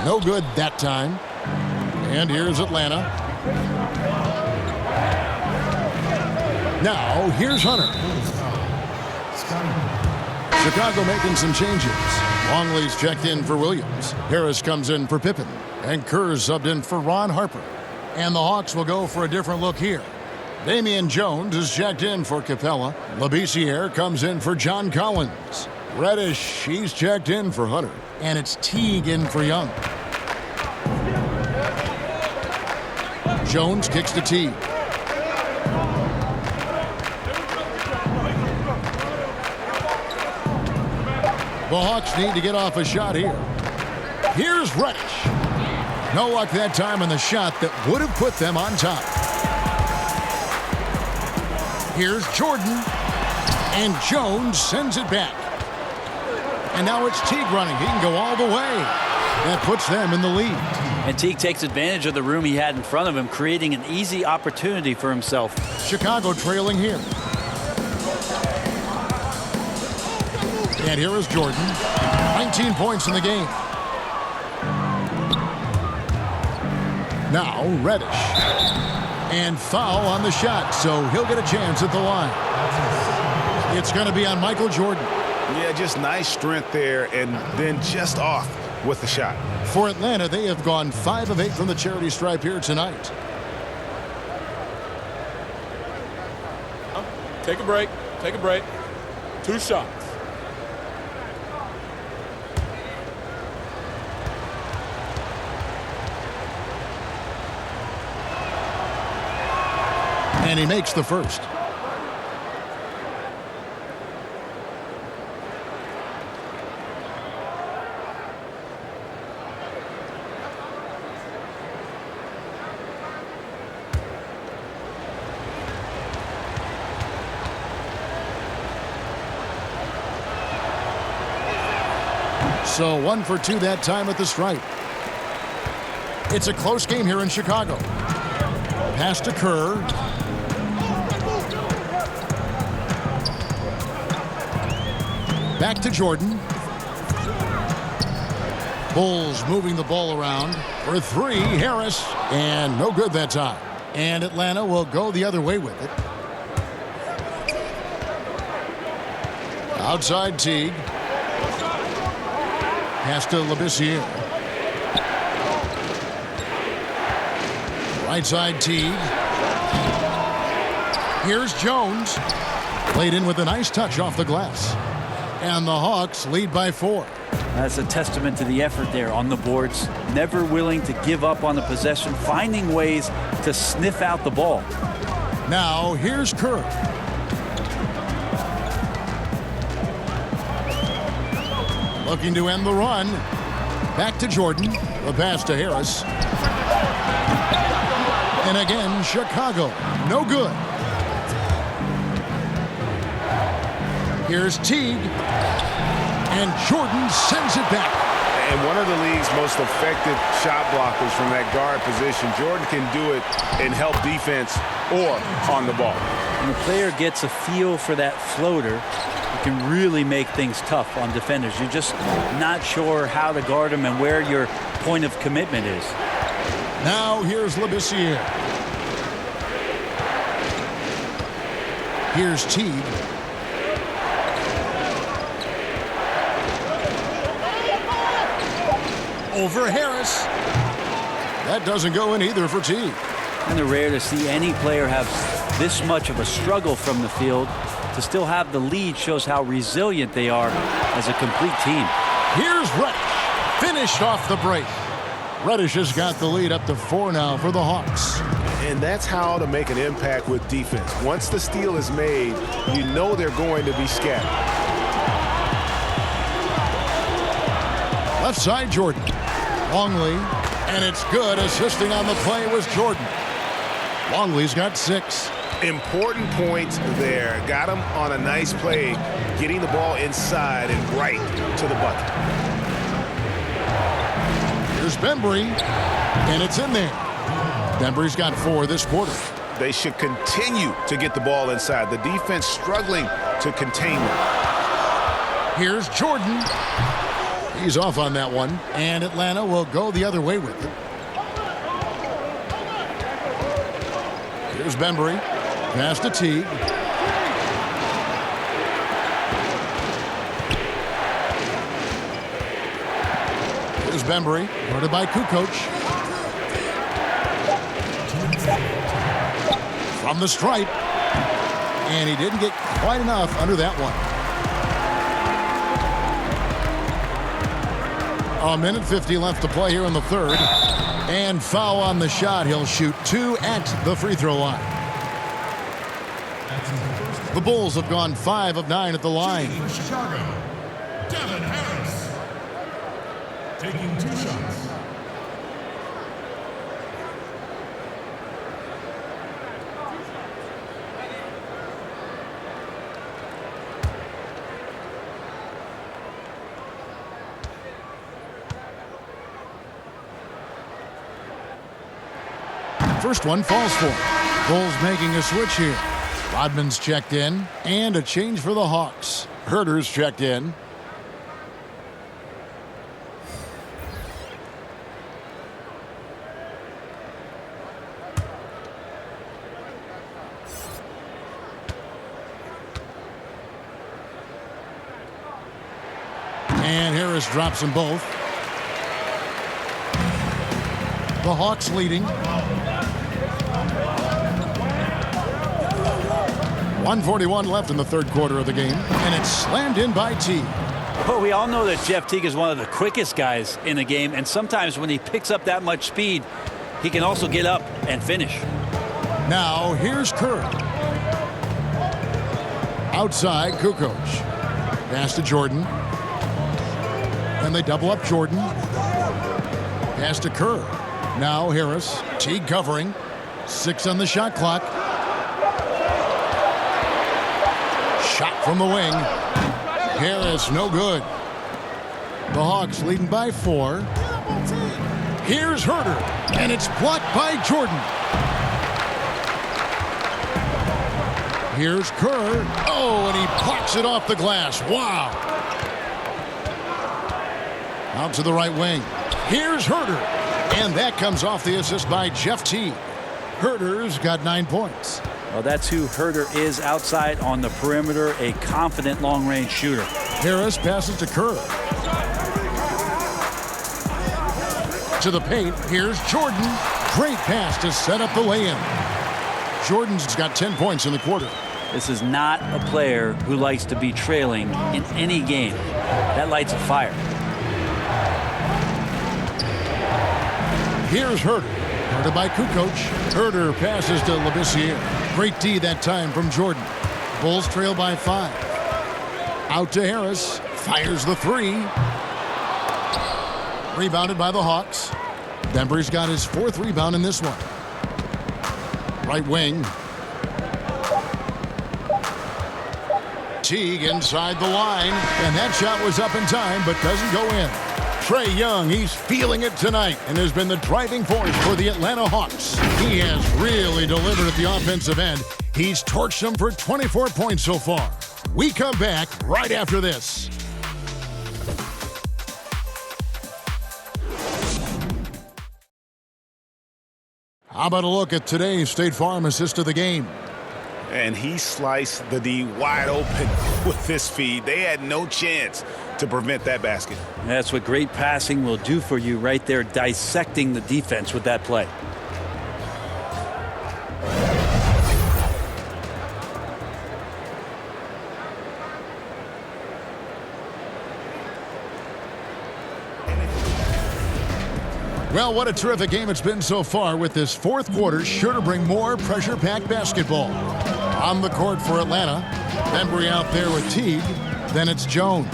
No good that time. And here's Atlanta. Now here's Hunter. Chicago making some changes. Longley's checked in for Williams. Harris comes in for Pippen. And Kerr's subbed in for Ron Harper. And the Hawks will go for a different look here. Damian Jones is checked in for Capella. Labissiere comes in for John Collins. Reddish, he's checked in for Hunter. And it's Teague in for Young. Jones kicks to Teague. The Hawks need to get off a shot here. Here's Reddish. No luck that time on the shot that would have put them on top. Here's Jordan. And Jones sends it back. And now it's Teague running. He can go all the way. That puts them in the lead. And Teague takes advantage of the room he had in front of him, creating an easy opportunity for himself. Chicago trailing here. And here is Jordan. 19 points in the game. Now Reddish. And foul on the shot, so he'll get a chance at the line. It's going to be on Michael Jordan. Yeah, just nice strength there, and then just off with the shot. For Atlanta, they have gone 5 of 8 from the charity stripe here tonight. Take a break. Take a break. 2 shots. And he makes the first. So 1 for 2 that time at the stripe. It's a close game here in Chicago. Pass to Kerr. Back to Jordan. Bulls moving the ball around for 3. Harris. And no good that time. And Atlanta will go the other way with it. Outside Teague. Pass to Labissiere. Right side Teague. Here's Jones. Played in with a nice touch off the glass. And the Hawks lead by 4. That's a testament to the effort there on the boards. Never willing to give up on the possession, finding ways to sniff out the ball. Now here's Kerr. Looking to end the run. Back to Jordan. The pass to Harris. And again, Chicago. No good. Here's Teague. And Jordan sends it back. And one of the league's most effective shot blockers from that guard position. Jordan can do it and help defense or on the ball. When a player gets a feel for that floater, it can really make things tough on defenders. You're just not sure how to guard them and where your point of commitment is. Now here's Labissiere. Here's Teague. over Harris. That doesn't go in either for Teague. And it's rare to see any player have this much of a struggle from the field. To still have the lead shows how resilient they are as a complete team. Here's Reddish, finished off the break. Reddish has got the lead up to 4 now for the Hawks. And that's how to make an impact with defense. Once the steal is made, you know they're going to be scattered. Left side, Jordan. Longley, and it's good. Assisting on the play was Jordan. Longley's got 6. Important points there. Got him on a nice play, getting the ball inside and right to the bucket. Here's Bembry, and it's in there. Bembry's got 4 this quarter. They should continue to get the ball inside. The defense struggling to contain them. Here's Jordan. He's off on that one, and Atlanta will go the other way with it. Here's Bembry. Pass to Teague. Here's Bembry, guarded by Kukoc. From the stripe. And he didn't get quite enough under that one. 1:50 left to play here in the third. And foul on the shot. He'll shoot 2 at the free throw line. The Bulls have gone 5 of 9 at the line. Chicago, Devin Harris, taking 2 shots. First one falls for him. Bulls making a switch here. Rodman's checked in, and a change for the Hawks. Herter's checked in. And Harris drops them both. The Hawks leading. 1:41 left in the third quarter of the game, and it's slammed in by Teague. Well, we all know that Jeff Teague is one of the quickest guys in the game, and sometimes when he picks up that much speed, he can also get up and finish. Now, here's Kerr. Outside, Kukoc. Pass to Jordan. And they double up Jordan. Pass to Kerr. Now Harris. Teague covering. 6 on the shot clock. Shot from the wing. Harris, no good. The Hawks leading by 4. Here's Herter, and it's blocked by Jordan. Here's Kerr. Oh, and he blocks it off the glass. Wow. Out to the right wing. Here's Herter, and that comes off the assist by Jeff Teague. Herter's got 9 points. Well, that's who Herter is outside on the perimeter, a confident long-range shooter. Harris passes to Kerr. To the paint, here's Jordan. Great pass to set up the lay-in. Jordan's got 10 points in the quarter. This is not a player who likes to be trailing in any game. That lights a fire. Here's Herter. Guarded by Kukoc. Herter passes to Labissiere. Great D that time from Jordan. Bulls trail by 5. Out to Harris. Fires the 3. Rebounded by the Hawks. Bembry's got his 4th rebound in this one. Right wing. Teague inside the line. And that shot was up in time, but doesn't go in. Trae Young, he's feeling it tonight and has been the driving force for the Atlanta Hawks. He has really delivered at the offensive end. He's torched them for 24 points so far. We come back right after this. How about a look at today's State Farm assist of the game? And he sliced the D wide open with this feed. They had no chance to prevent that basket. That's what great passing will do for you right there, dissecting the defense with that play. Well, what a terrific game it's been so far, with this fourth quarter sure to bring more pressure-packed basketball. On the court for Atlanta, Bembry out there with Teague, then it's Jones.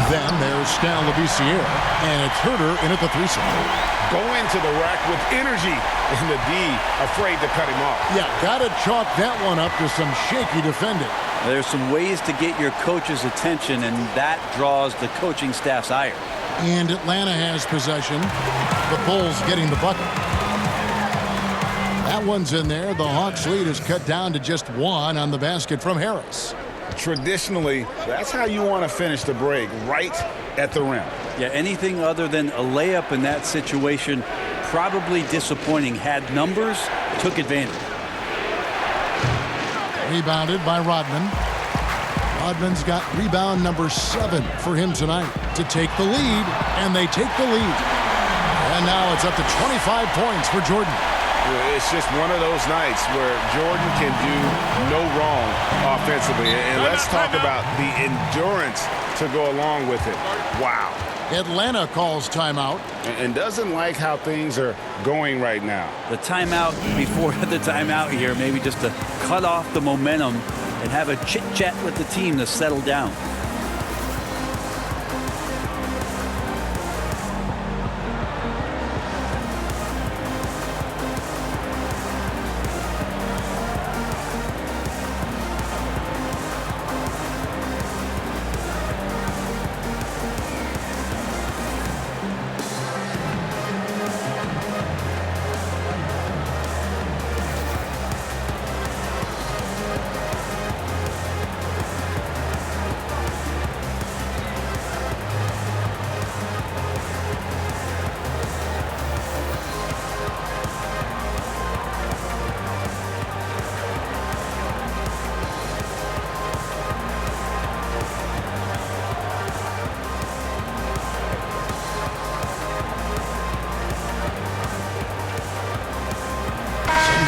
Then there's Scal Labissiere, and it's Herter in at the three-side. Go into the rack with energy, and the D afraid to cut him off. Yeah, got to chalk that one up to some shaky defending. There's some ways to get your coach's attention, and that draws the coaching staff's ire. And Atlanta has possession. The Bulls getting the bucket. That one's in there. The Hawks' lead is cut down to just one on the basket from Harris. Traditionally, that's how you want to finish the break, right at the rim. Yeah, anything other than a layup in that situation, probably disappointing. Had numbers, took advantage. Rebounded by Rodman. Rodman's got rebound number 7 for him tonight to take the lead, and they take the lead. And now it's up to 25 points for Jordan. It's just one of those nights where Jordan can do no wrong offensively. And let's talk about the endurance to go along with it. Wow. Atlanta calls timeout. And doesn't like how things are going right now. The timeout before the timeout here, maybe just to cut off the momentum and have a chit-chat with the team to settle down.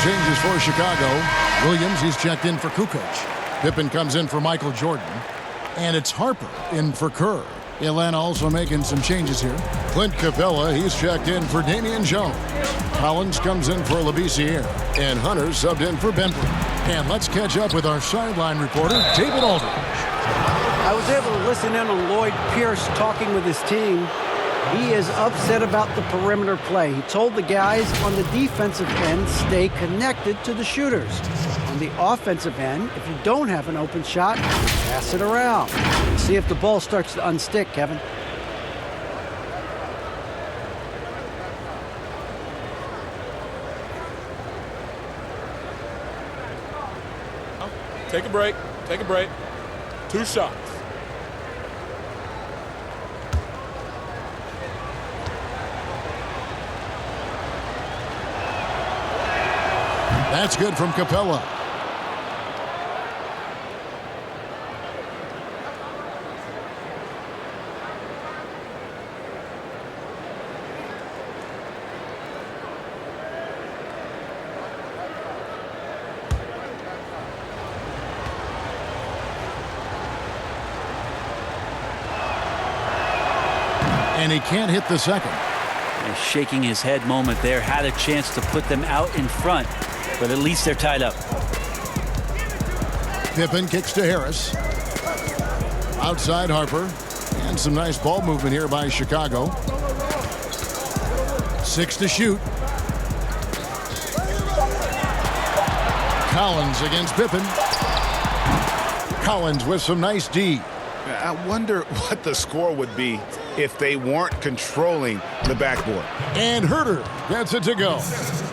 Changes for Chicago. Williams, he's checked in for Kukoc. Pippen comes in for Michael Jordan. And it's Harper in for Kerr. Atlanta also making some changes here. Clint Capella, he's checked in for Damian Jones. Collins comes in for Labissiere. And Hunter subbed in for Bembry. And let's catch up with our sideline reporter, David Aldridge. I was able to listen in on Lloyd Pierce talking with his team. He is upset about the perimeter play. He told the guys on the defensive end, stay connected to the shooters. On the offensive end, if you don't have an open shot, pass it around. See if the ball starts to unstick, Kevin. Take a break. Take a break. 2 shots. That's good from Capella. And he can't hit the second. A shaking his head moment there. Had a chance to put them out in front, but at least they're tied up. Pippen kicks to Harris. Outside Harper. And some nice ball movement here by Chicago. 6 to shoot. Collins against Pippen. Collins with some nice D. I wonder what the score would be if they weren't controlling the backboard. And Herter gets it to go.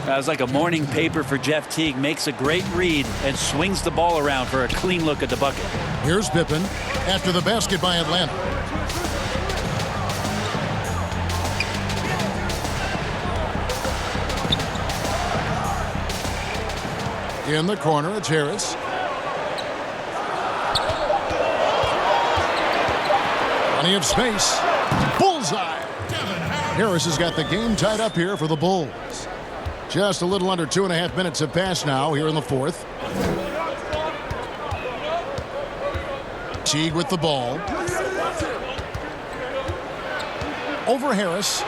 That was like a morning paper for Jeff Teague. Makes a great read and swings the ball around for a clean look at the bucket. Here's Pippen after the basket by Atlanta. In the corner, it's Harris. Plenty of space. Bullseye. Harris has got the game tied up here for the Bulls. Just a little under 2.5 minutes have passed now here in the fourth. Teague with the ball. Over Harris.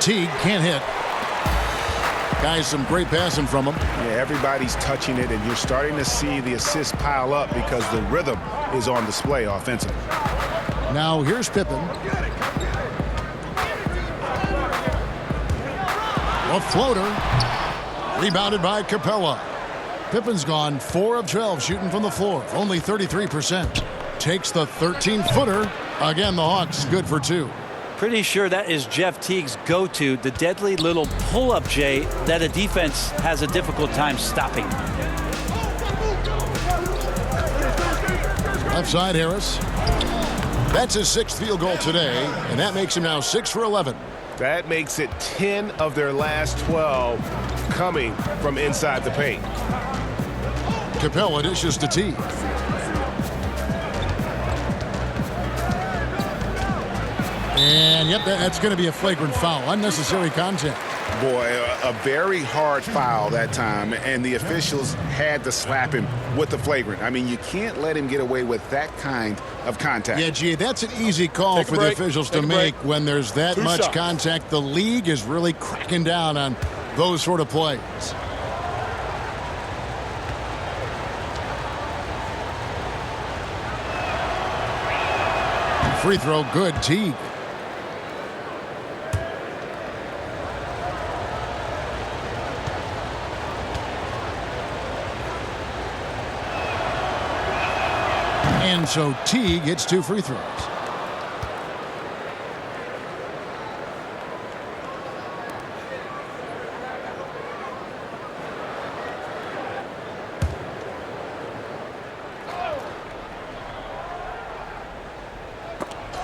Teague can't hit. Guys, some great passing from him. Yeah, everybody's touching it, and you're starting to see the assists pile up because the rhythm is on display offensively. Now here's Pippen. A floater. Rebounded by Capella. Pippen's gone 4 of 12 shooting from the floor. Only 33%. Takes the 13-footer. Again, the Hawks good for 2. Pretty sure that is Jeff Teague's go-to, the deadly little pull-up, Jay, that a defense has a difficult time stopping. Left side, Harris. That's his 6th field goal today, and that makes him now 6 for 11. That makes it 10 of their last 12 coming from inside the paint. Capella dishes to Teague. And, yep, that's going to be a flagrant foul. Unnecessary contact. Boy, a very hard foul that time, and the officials had to slap him with the flagrant. I mean, you can't let him get away with that kind of contact. Yeah, gee, that's an easy call for the officials to make when there's that much contact. The league is really cracking down on those sort of plays. Free throw good, Teague. And so Teague gets 2 free throws.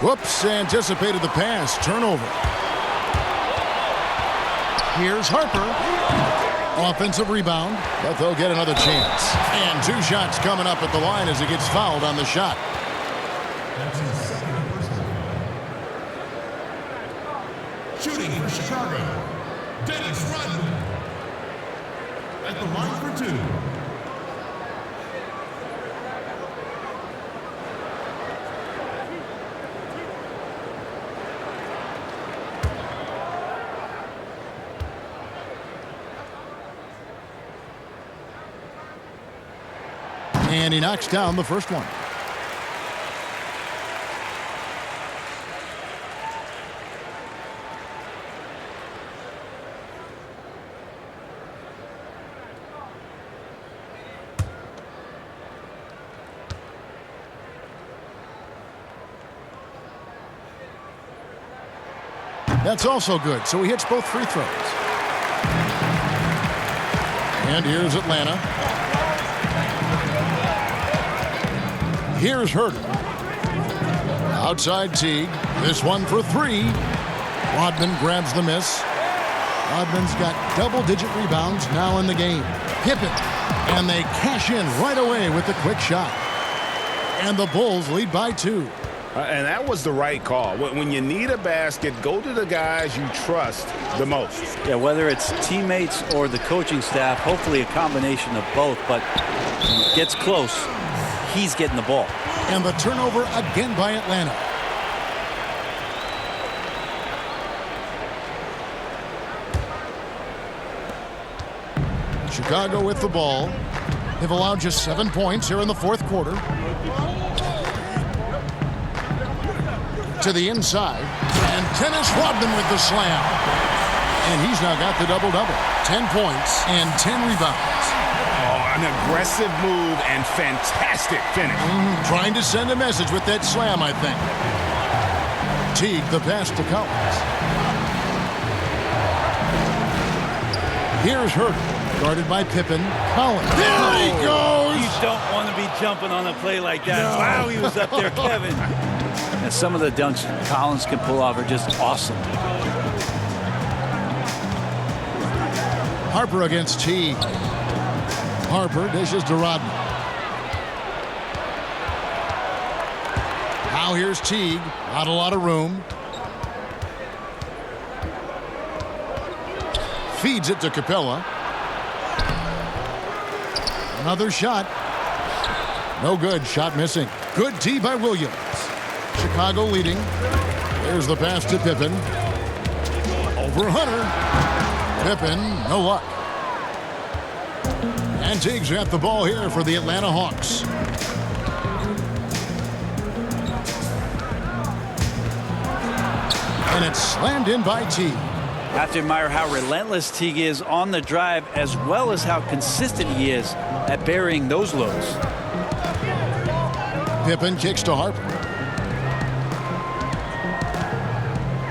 Whoops, anticipated the pass. Turnover. Here's Harper. Offensive rebound, but they'll get another chance. And 2 shots coming up at the line as he gets fouled on the shot. That's his second personal. Shooting for Chicago, Dennis Rodman. At the line for 2. And he knocks down the first one. That's also good, so he hits both free throws. And here's Atlanta. Here's Herter. Outside Teague. This one for 3. Rodman grabs the miss. Rodman's got double-digit rebounds now in the game. Pippen. And they cash in right away with the quick shot. And the Bulls lead by 2. And that was the right call. When you need a basket, go to the guys you trust the most. Yeah, whether it's teammates or the coaching staff, hopefully a combination of both, but when it gets close, he's getting the ball. And the turnover again by Atlanta. Chicago with the ball. They've allowed just 7 points here in the fourth quarter. To the inside. And Dennis Rodman with the slam. And he's now got the double-double. 10 points and 10 rebounds. An aggressive move and fantastic finish. Trying to send a message with that slam, I think. Teague, the pass to Collins. Here's Herter, guarded by Pippen. Collins. There he goes! You don't want to be jumping on a play like that. No. Wow, he was up there, Kevin. And some of the dunks Collins can pull off are just awesome. Harper against Teague. Harper dishes to Rodman. Now here's Teague. Not a lot of room. Feeds it to Capella. Another shot. No good. Shot missing. Good tee by Williams. Chicago leading. There's the pass to Pippen. Over Hunter. Pippen, no luck. And Teague's at the ball here for the Atlanta Hawks. And it's slammed in by Teague. I have to admire how relentless Teague is on the drive, as well as how consistent he is at burying those lows. Pippen kicks to Harper.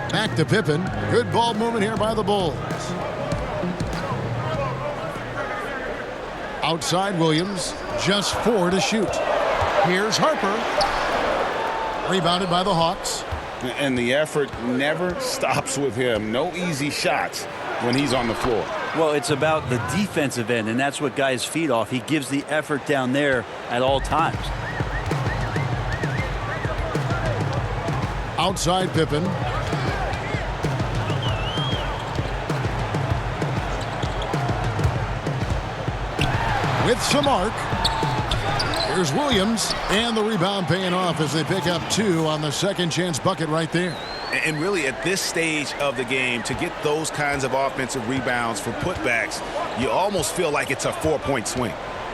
Back to Pippen. Good ball movement here by the Bulls. Outside Williams. Just 4 to shoot. Here's Harper. Rebounded by the Hawks. And the effort never stops with him. No easy shots when he's on the floor. Well, it's about the defensive end, and that's what guys feed off. He gives the effort down there at all times. Outside Pippen. With some arc. Here's Williams, and the rebound paying off as they pick up 2 on the second chance bucket right there. And really at this stage of the game, to get those kinds of offensive rebounds for putbacks, you almost feel like it's a 4-point swing.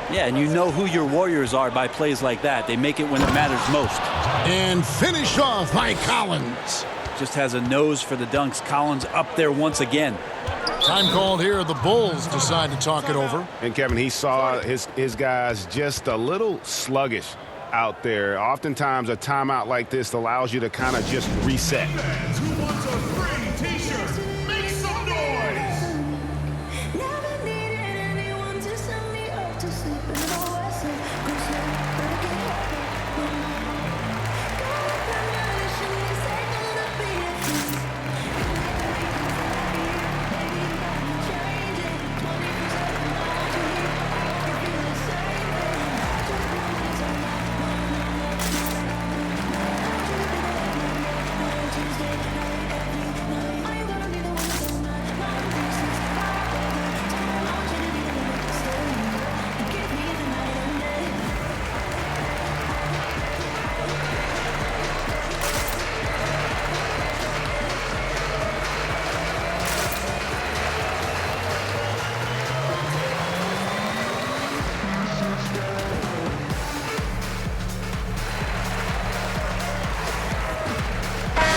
Yeah, and you know who your Warriors are by plays like that. They make it when it matters most. And finished off by Collins. Just has a nose for the dunks. Collins up there once again. Time called here. The Bulls decide to talk it over. And Kevin, he saw his guys just a little sluggish out there. Oftentimes a timeout like this allows you to kind of just reset. Who wants a free t-shirt? Make some noise! Never needed anyone to send me up to sleep in the west.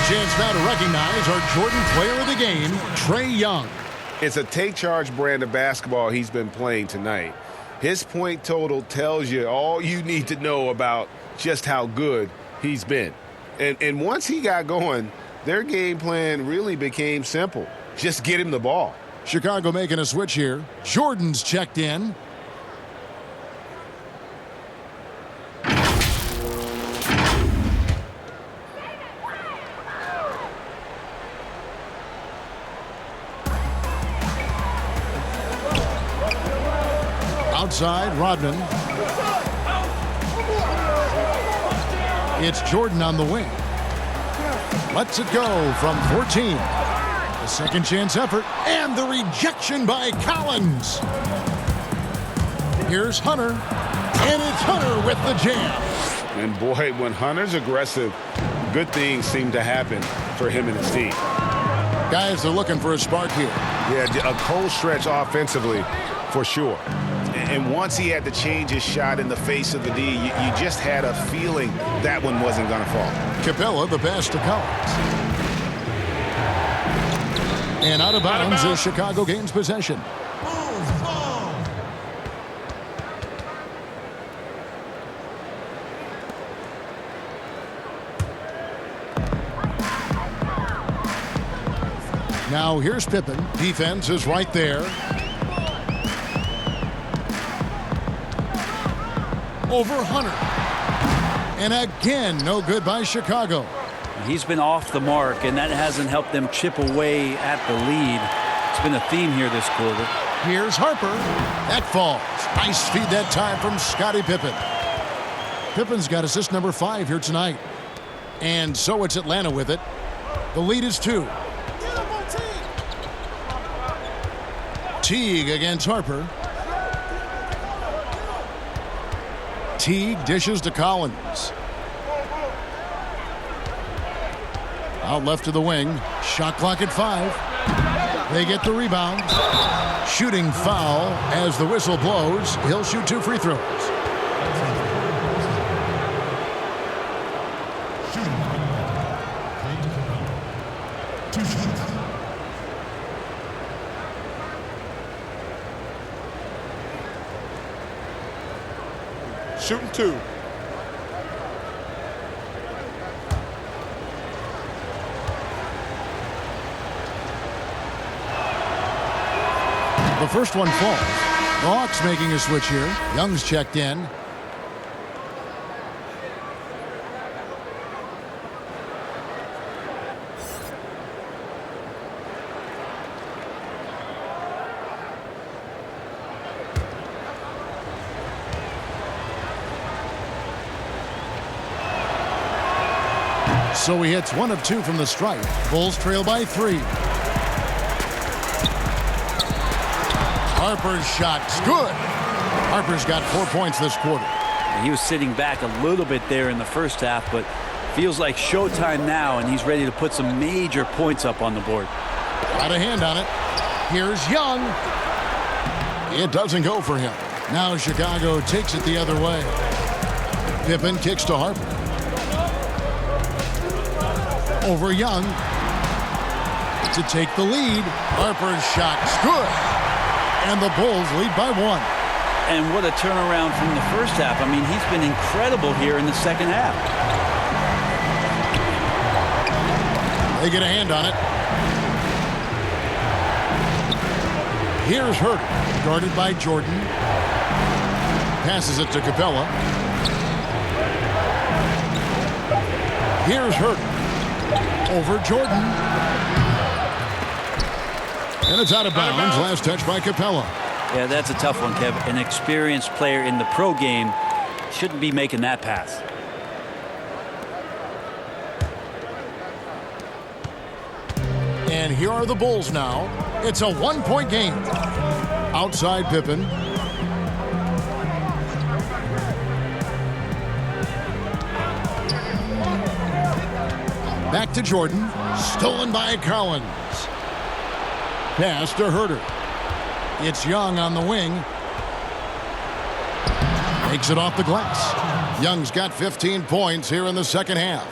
Chance now to recognize our Jordan Player of the Game, Trae Young. It's a take-charge brand of basketball he's been playing tonight. His point total tells you all you need to know about just how good he's been. And once he got going, their game plan really became simple. Just get him the ball. Chicago making a switch here. Jordan's checked in. Outside, Rodman. It's Jordan on the wing. Lets it go from 14. A second chance effort, and the rejection by Collins. Here's Hunter, and it's Hunter with the jam. And boy, when Hunter's aggressive, good things seem to happen for him and his team. Guys, they're looking for a spark here. Yeah, a cold stretch offensively, for sure. And once he had to change his shot in the face of the D, you just had a feeling that one wasn't going to fall. Capella, the pass to Collins. And out of bounds as Chicago gains possession. Now here's Pippen. Defense is right there. Over Hunter. And again, no good by Chicago. He's been off the mark, and that hasn't helped them chip away at the lead. It's been a theme here this quarter. Here's Harper. That falls. Nice feed that time from Scottie Pippen. Pippen's got assist number 5 here tonight. And so it's Atlanta with it. The lead is 2. Teague against Harper. Teague dishes to Collins. Out left to the wing. Shot clock at 5. They get the rebound. Shooting foul as the whistle blows. He'll shoot 2 free throws. Shooting 2. The first one falls. The Hawks making a switch here. Young's checked in. So he hits 1 of 2 from the stripe. Bulls trail by 3. Harper's shot's good. Harper's got 4 points this quarter. He was sitting back a little bit there in the first half, but feels like showtime now, and he's ready to put some major points up on the board. Got a hand on it. Here's Young. It doesn't go for him. Now Chicago takes it the other way. Pippen kicks to Harper. Over Young to take the lead. Harper's shot's good. And the Bulls lead by 1. And what a turnaround from the first half. I mean, he's been incredible here in the second half. They get a hand on it. Here's Hurt, guarded by Jordan. Passes it to Capella. Here's Hurt. Over Jordan. And it's out of bounds. Last touch by Capella. Yeah, that's a tough one, Kev. An experienced player in the pro game shouldn't be making that pass. And here are the Bulls now. It's a 1-point game. Outside Pippen. Back to Jordan. Stolen by Collins. Pass to Herter. It's Young on the wing. Makes it off the glass. Young's got 15 points here in the second half.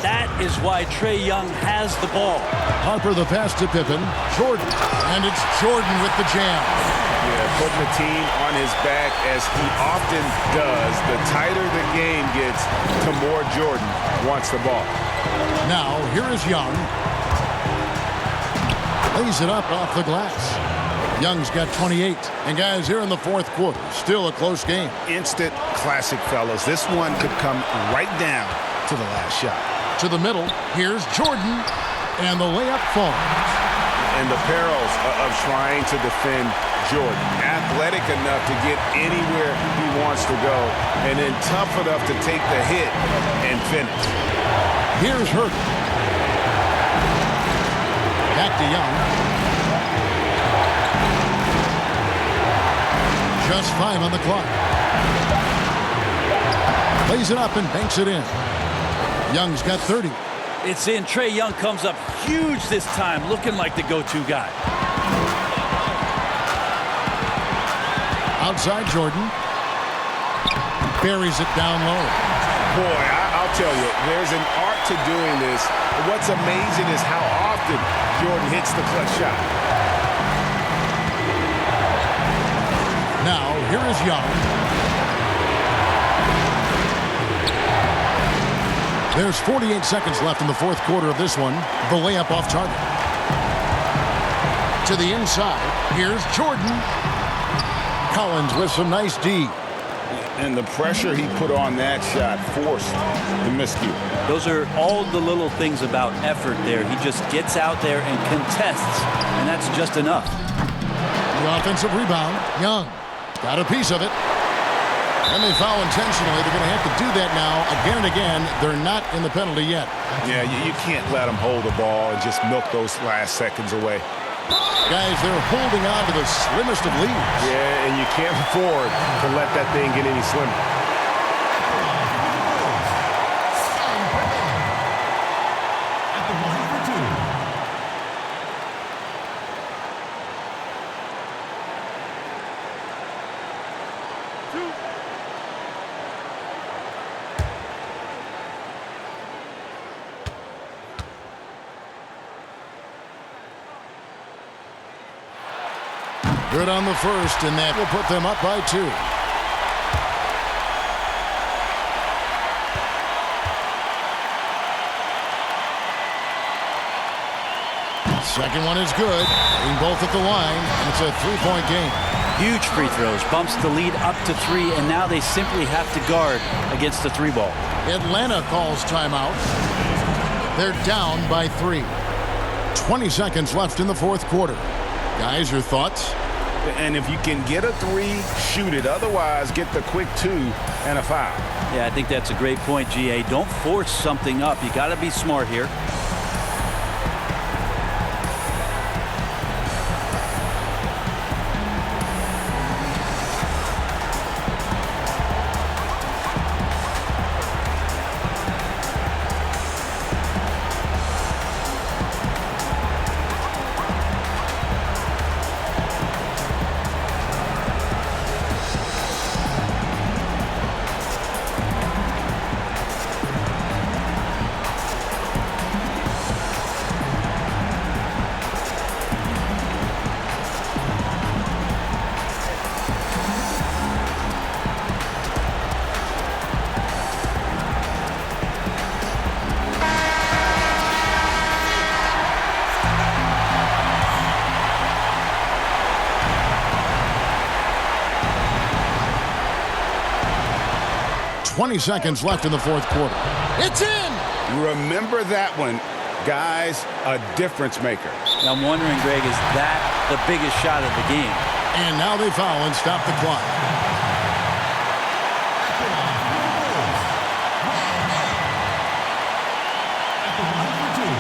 That is why Trae Young has the ball. Harper the pass to Pippen. Jordan. And it's Jordan with the jam. Yeah, putting the team on his back as he often does. The tighter the game gets, the more Jordan wants the ball. Now, here is Young. Lays it up off the glass. Young's got 28. And guys, here in the fourth quarter, still a close game. Instant classic, fellas. This one could come right down to the last shot. To the middle, here's Jordan. And the layup falls. And the perils of trying to defend Jordan. Athletic enough to get anywhere he wants to go. And then tough enough to take the hit and finish. Here's Hurt. Back to Young. Just 5 on the clock. Lays it up and banks it in. Young's got 30. It's in. Trae Young comes up huge this time, looking like the go-to guy. Outside Jordan. Buries it down low. Boy, I'll tell you, there's an art to doing this. What's amazing is how often Jordan hits the clutch shot. Now, here is Young. There's 48 seconds left in the fourth quarter of this one. The layup off target. To the inside. Here's Jordan. Collins with some nice D. And the pressure he put on that shot forced the miscue. Those are all the little things about effort there. He just gets out there and contests, and that's just enough. The offensive rebound. Young got a piece of it. And they foul intentionally. They're going to have to do that now again and again. They're not in the penalty yet. Yeah, you can't let them hold the ball and just milk those last seconds away. Guys, they're holding on to the slimmest of leads. Yeah, and you can't afford to let that thing get any slimmer. At the line for two. Good on the first, and that will put them up by 2. Second one is good. Hitting both at the line, and it's a 3-point game. Huge free throws. Bumps the lead up to 3, and now they simply have to guard against the 3-ball. Atlanta calls timeout. They're down by 3. 20 seconds left in the fourth quarter. Guys, your thoughts? And if you can get a 3, shoot it. Otherwise, get the quick 2 and a foul. Yeah, I think that's a great point, GA. Don't force something up. You got to be smart here. .20 seconds left in the fourth quarter. It's in! Remember that one. Guys, a difference maker. I'm wondering, Greg, is that the biggest shot of the game? And now they foul and stop the clock. At the line for two.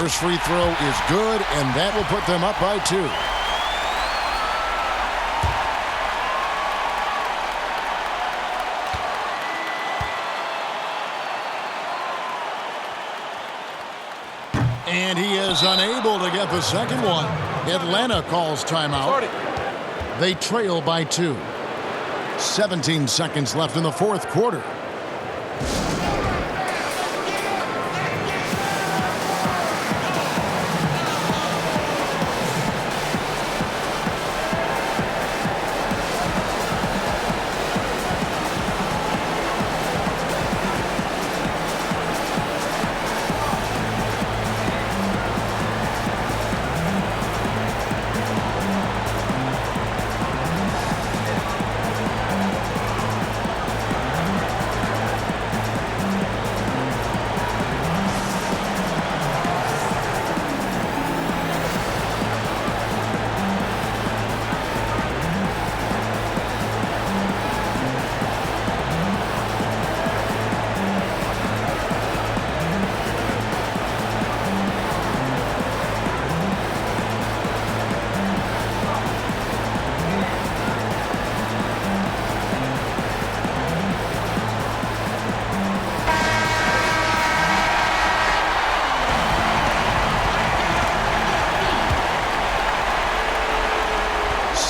First free throw is good, and that will put them up by 2. And he is unable to get the second one. Atlanta calls timeout. They trail by 2. 17 seconds left in the fourth quarter.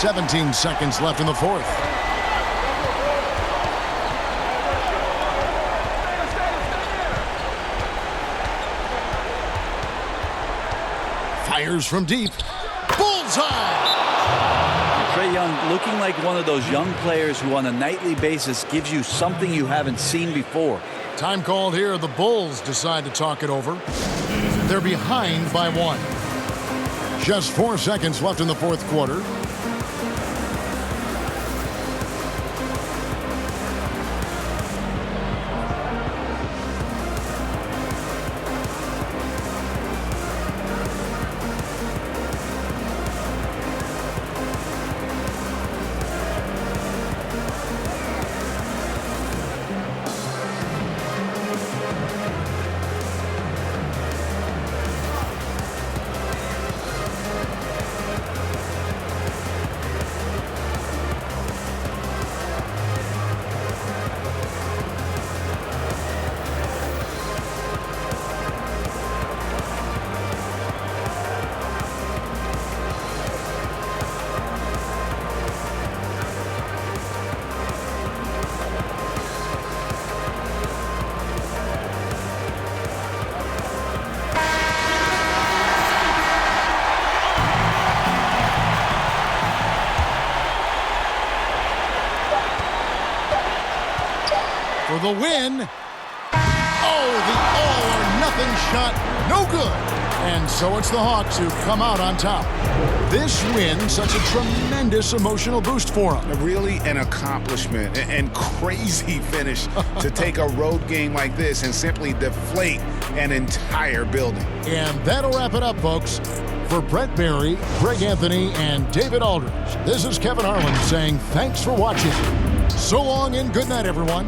.17 seconds left in the fourth. Fires from deep. Bullseye! Trae Young looking like one of those young players who on a nightly basis gives you something you haven't seen before. Time called here. The Bulls decide to talk it over. They're behind by 1. Just 4 seconds left in the fourth quarter. for the win. Oh, the all-or-nothing shot, no good. And so it's the Hawks who come out on top. This win, such a tremendous emotional boost for them. Really an accomplishment and crazy finish to take a road game like this and simply deflate an entire building. And that'll wrap it up, folks. For Brent Barry, Greg Anthony, and David Aldridge, this is Kevin Harlan saying thanks for watching. So long and good night, everyone.